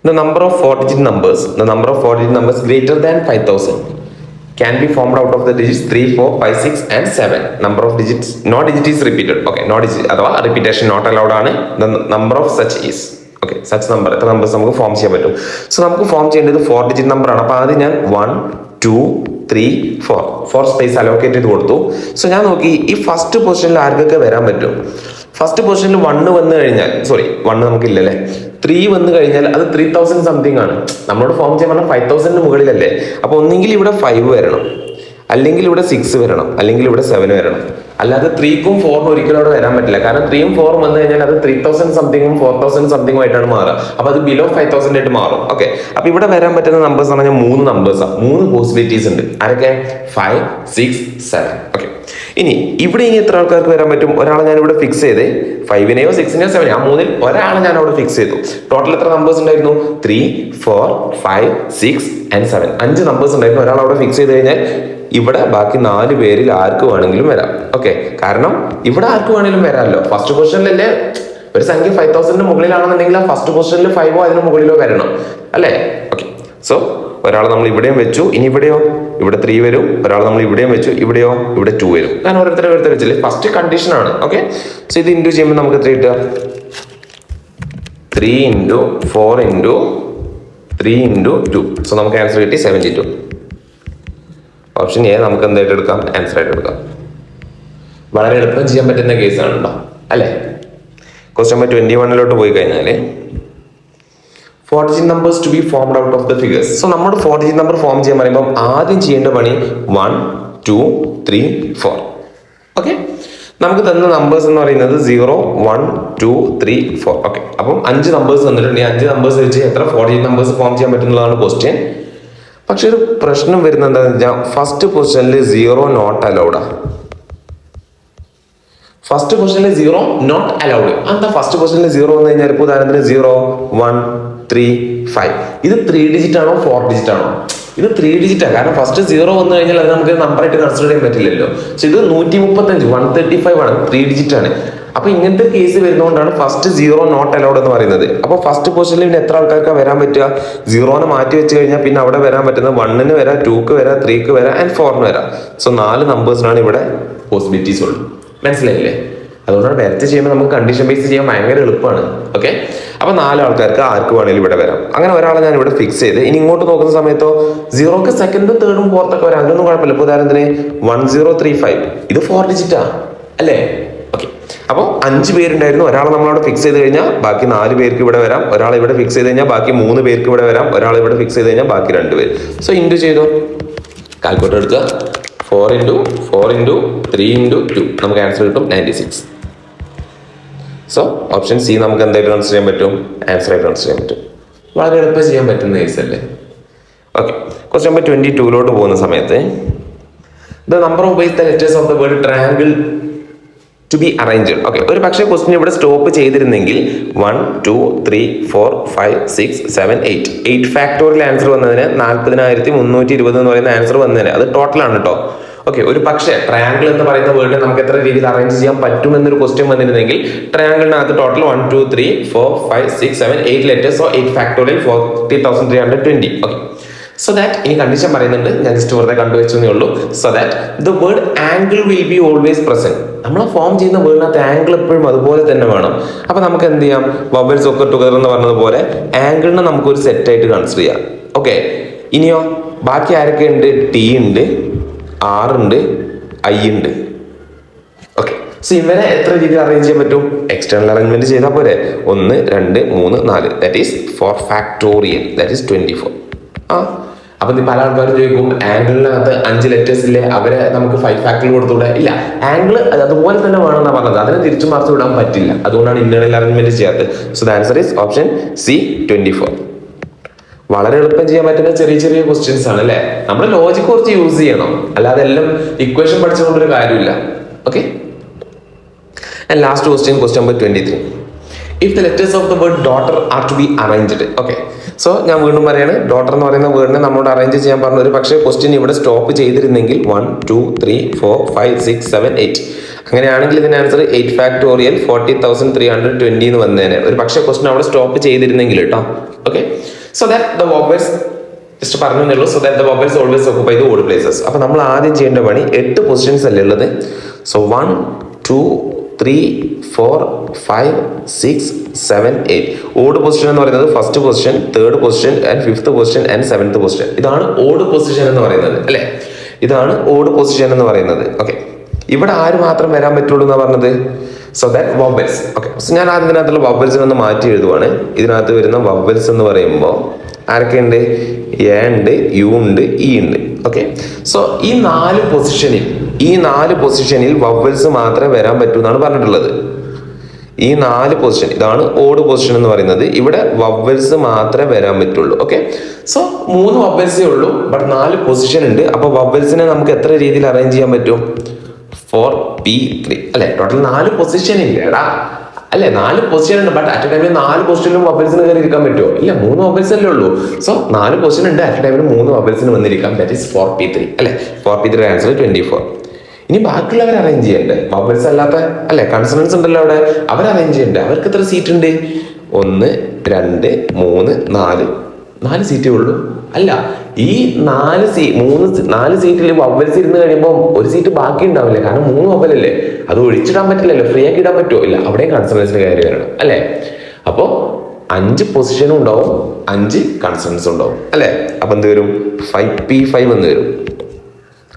The number of 4-digit numbers greater than 5,000 can be formed out of the digits 3, 4, 5, 6 and 7. Number of digits, no digit is repeated. Okay, no digit അഥവാ repetition not allowed ആണ്. The number of such is. Okay, such number എത്ര numbers നമുക്ക് form ചെയ്യാൻ പറ്റും? So നമുക്ക് form ചെയ്യേണ്ടത് 4-digit number ആണ്. അപ്പൊ ആദ്യം ഞാൻ 1, 2, 3, 4 സ്പേസ് അലോക്കേറ്റ് ചെയ്ത് കൊടുത്തു. സോ ഞാൻ നോക്കി ഈ ഫസ്റ്റ് പൊസിഷനിൽ ആർക്കൊക്കെ വരാൻ പറ്റും? ഫസ്റ്റ് പൊസിഷനിൽ 1 വന്നു കഴിഞ്ഞാൽ 1 നമുക്കില്ലല്ലേ, 3 വന്നു കഴിഞ്ഞാൽ അത് 3,000 സംതിങ് ആണ്. നമ്മളോട് ഫോം ചെയ്യാൻ പറഞ്ഞാൽ 5,000 മുകളിലല്ലേ. അപ്പൊ ഒന്നെങ്കിൽ ഇവിടെ 5 വരണം, അല്ലെങ്കിൽ ഇവിടെ 6 വരണം, അല്ലെങ്കിൽ ഇവിടെ 7 വരണം. അല്ലാതെ 3ക്കും 4നും ഒരിക്കലും അവിടെ വരാൻ പറ്റില്ല. കാരണം 3ഉം 4ഉം വന്നു കഴിഞ്ഞാൽ അത് 3,000 സംതിങ്ങും 4,000 സംതിങ്ങും ആയിട്ടാണ് മാറുക. അപ്പൊ അത് ബിലോ 5,000 ആയിട്ട് മാറും. ഓക്കെ, അപ്പൊ ഇവിടെ വരാൻ പറ്റുന്ന നമ്പേഴ്സ് എന്ന് പറഞ്ഞാൽ 3 നമ്പേഴ്സാണ്. 3 പോസിബിലിറ്റീസ് ഉണ്ട്. ആരൊക്കെ? 5, 6, 7. ഓക്കെ, ഇനി എത്ര ആൾക്കാർക്ക് വരാൻ പറ്റും? ഒരാളെ ഞാൻ ഇവിടെ ഫിക്സ് ചെയ്ത് 5നെയോ 6നെയോ 7നെയോ ആ 3ൽ ഒരാളെ ഞാൻ അവിടെ ഫിക്സ് ചെയ്തു. ടോട്ടൽ എത്ര നമ്പേഴ്സ് ഉണ്ടായിരുന്നു? 3, 4, 5, 6 and 7. 5 നമ്പേഴ്സ് ഉണ്ടായിരുന്നു. ഒരാൾ അവിടെ ഫിക്സ് ചെയ്ത് കഴിഞ്ഞാൽ ഇവിടെ ബാക്കി 4 പേരിൽ ആർക്ക് വേണമെങ്കിലും വരാം. ഓക്കെ, കാരണം ഇവിടെ ആർക്ക് വേണമെങ്കിലും വരാമല്ലോ. ഫസ്റ്റ് പൊസിഷനിലല്ലേ ഒരു സംഖ്യ 5,000 മുകളിലാണെന്നുണ്ടെങ്കിൽ ആ ഫസ്റ്റ് പൊസിഷനിൽ 5ഓ അതിന് മുകളിലോ വരണം അല്ലേ. ഓക്കെ, സോ ഒരാൾ നമ്മൾ ഇവിടെയും വെച്ചു. ഇനി ഇവിടെയോ? ഇവിടെ 3 വരും. ഒരാൾ നമ്മൾ ഇവിടെയും വെച്ചു. ഇവിടെയോ? ഇവിടെ 2 വരും. കാരണം ഓരോരുത്തരെ വെച്ചില്ലേ, ഫസ്റ്റ് കണ്ടീഷൻ ആണ്. ഓക്കെ, സോ ഇത് ഇൻറ്റു ചെയ്യുമ്പോൾ നമുക്ക് എത്ര കിട്ടുക? 3 × 4 × 3 × 2. സോ നമുക്ക് ആൻസർ കിട്ടി 72. ഓപ്ഷൻ എ നമുക്ക് എന്തായിട്ട് എടുക്കാം? ആൻസർ ആയിട്ട് എടുക്കാം. വളരെ എളുപ്പം ചെയ്യാൻ പറ്റുന്ന കേസാണ് കേട്ടോ അല്ലേ. ക്വസ്റ്റ്യൻ നമ്പർ 21 പോയി കഴിഞ്ഞാൽ 4-digit numbers to be formed out of the figures. So നമ്മുടെ 4-digit നമ്പർ ഫോം ചെയ്യാൻ പറയുമ്പോൾ ആദ്യം ചെയ്യേണ്ട പണി 1, 2, 3, 4. ഓക്കെ, നമുക്ക് തന്ന നമ്പേഴ്സ് എന്ന് പറയുന്നത് 0, 1, 2, 3, 4. ഓക്കെ, അപ്പം 5 നമ്പേഴ്സ് തന്നിട്ടുണ്ട്. ഈ 5 നമ്പേഴ്സ് വെച്ച് എത്ര 48 നമ്പേഴ്സ് ഫോം ചെയ്യാൻ പറ്റുന്നതാണ് ക്വസ്റ്റ്യൻ. പക്ഷെ ഒരു പ്രശ്നം വരുന്നത് എന്താണെന്ന് വെച്ചാൽ ഫസ്റ്റ് പൊസിഷനിൽ 0 നോട്ട് അലൗഡാ. ഫസ്റ്റ് പൊസിഷനിൽ 0 നോട്ട് അലൗഡ്. എന്താ ഫസ്റ്റ് പൊസിഷനിൽ 0 വന്നു കഴിഞ്ഞാൽ ഇപ്പോൾ ഉദാഹരണത്തിന് 0, 1, 3, 5 ഇത് 3 ഡിജിറ്റ് ആണോ 4 ഡിജിറ്റ് ആണോ? ഇത് 3 ഡിജിറ്റാണ്. കാരണം ഫസ്റ്റ് 0 വന്നു കഴിഞ്ഞാൽ അത് നമുക്ക് നമ്പറായിട്ട് കൺസിഡർ ചെയ്യാൻ പറ്റില്ലല്ലോ. പക്ഷെ ഇത് 135 135 ആണ്, 3 ഡിജിറ്റ് ആണ്. അപ്പൊ ഇങ്ങനത്തെ കേസ് വരുന്നതുകൊണ്ടാണ് ഫസ്റ്റ് 0 നോട്ട് അലൗഡ് എന്ന് പറയുന്നത്. അപ്പൊ ഫസ്റ്റ് പൊസിഷനിൽ പിന്നെ എത്ര ആൾക്കാർക്ക് വരാൻ പറ്റുക? 0നെ മാറ്റി വെച്ച് കഴിഞ്ഞാൽ പിന്നെ അവിടെ വരാൻ പറ്റുന്നത് 1ന് വരാം, 2ക്ക് വരാം, 3ക്ക് വരാം ആൻഡ് 4ന് വരാം. സോ 4 നമ്പേഴ്സിനാണ് ഇവിടെ പോസിബിലിറ്റീസ് ഉള്ളൂ. മനസ്സിലായില്ലേ? അതുകൊണ്ടാണ് വെറുതെ ചെയ്യുമ്പോൾ നമുക്ക് കണ്ടീഷൻ ബേസ് ചെയ്യാൻ ഭയങ്കര എളുപ്പമാണ്. ഓക്കെ, അപ്പൊ 4 ആൾക്കാർക്ക് ആർക്ക് വേണമെങ്കിലും ഇവിടെ വരാം. അങ്ങനെ ഒരാളെ ഞാൻ ഇവിടെ ഫിക്സ് ചെയ്ത് ഇനി ഇങ്ങോട്ട് നോക്കുന്ന സമയത്തോ 0ക്ക് സെക്കൻഡും തേർഡും ഫോർത്തൊക്കെ വരാം, അതിനൊന്നും കുഴപ്പമില്ല. ഇപ്പോൾ ഉദാഹരണത്തിന് 1035 ഇത് 4 ഡിജിറ്റാ അല്ലേ? ഓക്കെ, അപ്പോൾ 5 പേരുണ്ടായിരുന്നു. ഒരാളെ നമ്മളവിടെ ഫിക്സ് ചെയ്ത് കഴിഞ്ഞാൽ ബാക്കി 4 പേർക്ക് ഇവിടെ വരാം. ഒരാളെ ഇവിടെ ഫിക്സ് ചെയ്ത് കഴിഞ്ഞാൽ ബാക്കി 3 പേർക്ക് ഇവിടെ വരാം. ഒരാളെ ഇവിടെ ഫിക്സ് ചെയ്ത് കഴിഞ്ഞാൽ ബാക്കി 2 പേര്. സോ ഇൻറ്റു ചെയ്തോ, കാൽക്കുലേറ്റർ എടുക്കുക. 4 × 4 × 3 × 2 നമുക്ക് ആൻസർ കിട്ടും 96. സോ ഓപ്ഷൻ സി നമുക്ക് എന്തായിട്ട് കൺസിഡർ ചെയ്യാൻ പറ്റും? ആൻസർ ആയിട്ട് കൺസിഡർ ചെയ്യാൻ പറ്റും. വളരെ എളുപ്പം ചെയ്യാൻ പറ്റുന്ന കേസ് അല്ലേ? ഓക്കെ, ക്വസ്റ്റ്യൻ നമ്പർ 22 പോകുന്ന സമയത്ത് the number of ways the letters of the word triangle to be arranged. Okay, ഒരു പക്ഷേ ക്വസ്റ്റ്യൻ ഇവിടെ സ്റ്റോപ്പ് ചെയ്തിരുന്നെങ്കിൽ 1, 2, 3, 4, 5, 6, 7, 8 ഫാക്ടോറിയൽ ആൻസർ വന്നതിന് 40,320 എന്ന് പറയുന്ന ആൻസർ വന്നതിന് അത് ടോട്ടലാണ് കേട്ടോ. ഓക്കെ, ഒരു പക്ഷേ ട്രയാങ്കിൾ എന്ന് പറയുന്ന വേർഡ് നമുക്ക് എത്ര രീതിയിൽ അറേഞ്ച് ചെയ്യാൻ പറ്റും എന്നൊരു ക്വസ്റ്റ്യൻ വന്നിരുന്നെങ്കിൽ ട്രയാങ്കിളിനകത്ത് total 1, 2, 3, 4, 5, 6, 7, 8 letters. So 8 factorial 40,320. Okay, so that ഇനി കണ്ടീഷൻ പറയുന്നുണ്ട്, ഞാൻ ജസ്റ്റ് വെറുതെ കണ്ടുവെച്ചേ ഉള്ളൂ. So that the word angle will be always present. നമ്മൾ ഫോം ചെയ്യുന്ന വേർഡിനകത്ത് ആംഗിൾ എപ്പോഴും അതുപോലെ തന്നെ വേണം. അപ്പൊ നമുക്ക് എന്ത് ചെയ്യാം? വവൽസ് ഒക്കെ ടുഗദർ എന്ന് പറഞ്ഞതുപോലെ ആംഗിളിനെ നമുക്കൊരു സെറ്റ് ആയിട്ട് കൺസിഡർ ചെയ്യാം. ഓക്കെ, ഇനിയോ ബാക്കി ആരൊക്കെ ഉണ്ട്? ടി ഉണ്ട്, ആർ ഉണ്ട്, ഐ ഉണ്ട്. ഓക്കെ, സോ ഇവരെ എത്ര രീതിയിൽ അറേഞ്ച് ചെയ്യാൻ പറ്റും? എക്സ്റ്റേണൽ അറേഞ്ച്മെന്റ് ചെയ്താൽ പോരെ. 1, 2, 3, 4 that is 4 factorial that is 24. അപ്പൊ പല ആൾക്കാരും ചോദിക്കും ആംഗിളിനകത്ത് 5 ലെറ്റേഴ്സ് ഇല്ലേ, അവരെ നമുക്ക് 5 ഫാക്ടറിൽ കൊടുത്തുകൂടെ? ഇല്ല, ആംഗിൾ അതുപോലെ തന്നെ വേണമെന്നാണ് പറഞ്ഞത്. അതിനെ തിരിച്ചു മറിച്ചു വിടാൻ പറ്റില്ല. അതുകൊണ്ടാണ് ഇന്റേണൽ അറേഞ്ച്മെന്റ് ചെയ്യാത്തത്. So the answer is option C 24. വളരെ എളുപ്പം ചെയ്യാൻ പറ്റുന്ന ചെറിയ ചെറിയ ക്വസ്റ്റ്യൻസ് ആണ് അല്ലേ? നമ്മുടെ ലോജിക് കുറച്ച് യൂസ് ചെയ്യണം, അല്ലാതെ എല്ലാം ഇക്വേഷൻ പഠിച്ചുകൊണ്ടൊരു കാര്യമില്ല. Okay, and last question, question number 23. If the letters of the word daughter are to be arranged. Okay, so ഞാൻ വീണ്ടും പറയാണ്, ഡോട്ടർ എന്ന് പറയുന്ന വേർഡിനെ നമ്മളോട് അറേഞ്ച് ചെയ്യാൻ പറഞ്ഞു. ഒരു പക്ഷേ ക്വസ്റ്റ്യൻ ഇവിടെ സ്റ്റോപ്പ് ചെയ്തിരുന്നെങ്കിൽ 1, 2, 3, 4, 5, 6, 7, 8 അങ്ങനെയാണെങ്കിൽ ഇതിന്റെ ആൻസർ 8 ഫാക്ടോറിയൽ 40,320 എന്ന് വന്നേനെ. ഒരു പക്ഷേ ക്വസ്റ്റ്യൻ അവിടെ സ്റ്റോപ്പ് ചെയ്തിരുന്നെങ്കിൽ കേട്ടോ. Okay, so that the vowels just പറഞ്ഞുള്ളൂ. So that the vowels always occupy the odd places. അപ്പൊ നമ്മൾ ആദ്യം ചെയ്യേണ്ട പണി 8 പൊസിഷൻസ് അല്ലേ ഉള്ളത്. സോ 1, 2, 3, 4, 5, 6, 7, 8 ഓഡ് പൊസിഷൻ എന്ന് പറയുന്നത് first position, third position and fifth position and 7th position. ഇതാണ് ഓഡ് പൊസിഷൻ എന്ന് പറയുന്നത് അല്ലെ? ഇതാണ് ഓഡ് പൊസിഷൻ എന്ന് പറയുന്നത്. ഓക്കെ, ഇവിടെ ആര് മാത്രം വരാൻ പറ്റുള്ളൂ എന്നാ പറഞ്ഞത്? So that vowels. Okay, so ഞാൻ ആദ്യം ഇതിനകത്തുള്ള വവൽസിനെ ഒന്ന് മാറ്റി എഴുതുവാണ്. ഇതിനകത്ത് വരുന്ന വവൽസ് എന്ന് പറയുമ്പോൾ ആരൊക്കെ ഉണ്ട്? എ ഉണ്ട്, യു ഉണ്ട്, ഇ ഉണ്ട്. ഓക്കെ, സോ ഈ 4 പൊസിഷനിൽ വവൽസ് മാത്രമേ വരാൻ പറ്റൂ എന്നാണ് പറഞ്ഞിട്ടുള്ളത്. ഈ 4 പൊസിഷൻ, ഇതാണ് ഓഡ് പൊസിഷൻ എന്ന് പറയുന്നത്. ഇവിടെ വവൽസ് മാത്രമേ വരാൻ പറ്റുള്ളൂ. ഓക്കെ, സോ 3 വവൽസേ ഉള്ളൂ, ബട്ട് 4 പൊസിഷൻ ഉണ്ട്. അപ്പൊ വവൽസിനെ നമുക്ക് എത്ര രീതിയിൽ അറേഞ്ച് ചെയ്യാൻ പറ്റും? 4p3 അല്ലെ? ടോട്ടൽ 4 പൊസിഷൻ ഇല്ലേടാ അല്ലെ? 4 പൊസിഷൻ ഉണ്ട്, ബട്ട് അറ്റ് ടൈമിൽ 4 പൊസിഷനിലും വവൽസിന് കയറി ഇരിക്കാൻ പറ്റുമോ? ഇല്ല, 3 വവൽസ് അല്ലേ ഉള്ളൂ. സോ 4 പൊസിഷൻ ഉണ്ട്, അറ്റ് ടൈമിൽ 3 വവൽസിന് വന്നിരിക്കാം. ദാറ്റ് ഈസ് 4p3 അല്ലെ? 4p3 answer 24. ഇനി ബാക്കിയുള്ളവർ അറേഞ്ച് ചെയ്യണ്ടേ? വവൽസ് അല്ലാത്ത അല്ലെ കൺസണൻസ് ഉണ്ടല്ലോ അവിടെ, അവർ അറേഞ്ച് ചെയ്യണ്ടേ? അവർക്ക് എത്ര സീറ്റ് ഉണ്ട്? 1, 2, 3, 4 സീറ്റേ ഉള്ളൂ. അല്ല, ഈ 4 സീറ്റിൽ വവൽസ് ഇരുന്ന് കഴിയുമ്പോൾ ഒരു സീറ്റ് ബാക്കി ഉണ്ടാവില്ല. കാരണം 3 വവലല്ലേ, അത് ഒഴിച്ചിടാൻ പറ്റില്ലല്ലോ. ഫ്രീ ആക്കി ഇടാൻ പറ്റുമോ? ഇല്ല, അവിടെയും കൺസണൻസിന് കയറി വരണം അല്ലെ? അപ്പോ 5 പൊസിഷനും ഉണ്ടാവും, 5 കൺസണൻസ് ഉണ്ടാവും അല്ലെ? അപ്പൊ എന്ത് വരും? 5p5 എന്ന് വരും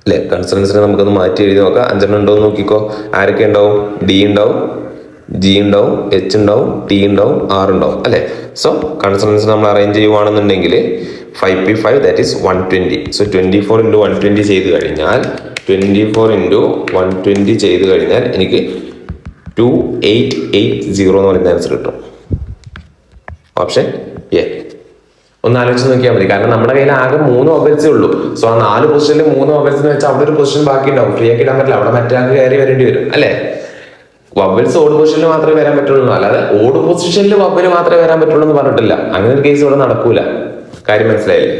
അല്ലെ? കൺസണൻസിനെ നമുക്കൊന്ന് മാറ്റി എഴുതി നോക്കാം. 5 ഉണ്ടോ എന്ന് നോക്കിക്കോ. ആരൊക്കെ ഉണ്ടാവും? ഡി ഉണ്ടാവും, ജി ഉണ്ടാവും, എച്ച് ഉണ്ടാവും, ടി ഉണ്ടാവും, ആർ ഉണ്ടാവും അല്ലെ? സോ കൺസണൻസ് നമ്മൾ arrange ചെയ്യുവാണെന്നുണ്ടെങ്കിൽ 5p5 that is 120. So 24 into 120 ചെയ്ത് കഴിഞ്ഞാൽ 24 into 120 ചെയ്ത് കഴിഞ്ഞാൽ എനിക്ക് 2880 എന്ന് പറയുന്ന ആൻസർ കിട്ടും. Option A. ഒന്ന് ആലോചിച്ച് നോക്കിയാൽ മതി. കാരണം നമ്മുടെ കയ്യിൽ ആകെ 3 ഓബൽസേ ഉള്ളൂ. സോ ആ 4 പൊസിഷനിൽ 3 ഓബൽസ് എന്ന് വെച്ചാൽ അവിടെ ഒരു പൊസിഷൻ ബാക്കി ഉണ്ടാവും. ഫ്രീ ആക്കി ഇടാൻ പറ്റില്ല. അവിടെ മറ്റൊരാൾക്ക് കയറി വരേണ്ടി വരും അല്ലേ? വവൽസ് ഓഡ് പൊസിഷനിൽ മാത്രമേ വരാൻ പറ്റുള്ളൂ, അല്ലാതെ ഓഡ് പൊസിഷനിൽ വവൽ മാത്രമേ വരാൻ പറ്റുള്ളൂ എന്ന് പറഞ്ഞിട്ടില്ല. അങ്ങനെ ഒരു കേസ് ഇവിടെ നടക്കൂല. കാര്യം മനസ്സിലായില്ലേ?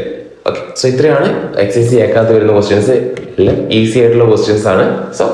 ഓക്കെ, സോ ഇത്രയാണ് എക്സസൈസ് കേൾക്കാത്ത വരുന്ന ക്വസ്റ്റ്യൻസ്. എല്ലാം ഈസി ആയിട്ടുള്ള ക്വസ്റ്റ്യൻസ് ആണ്. സോ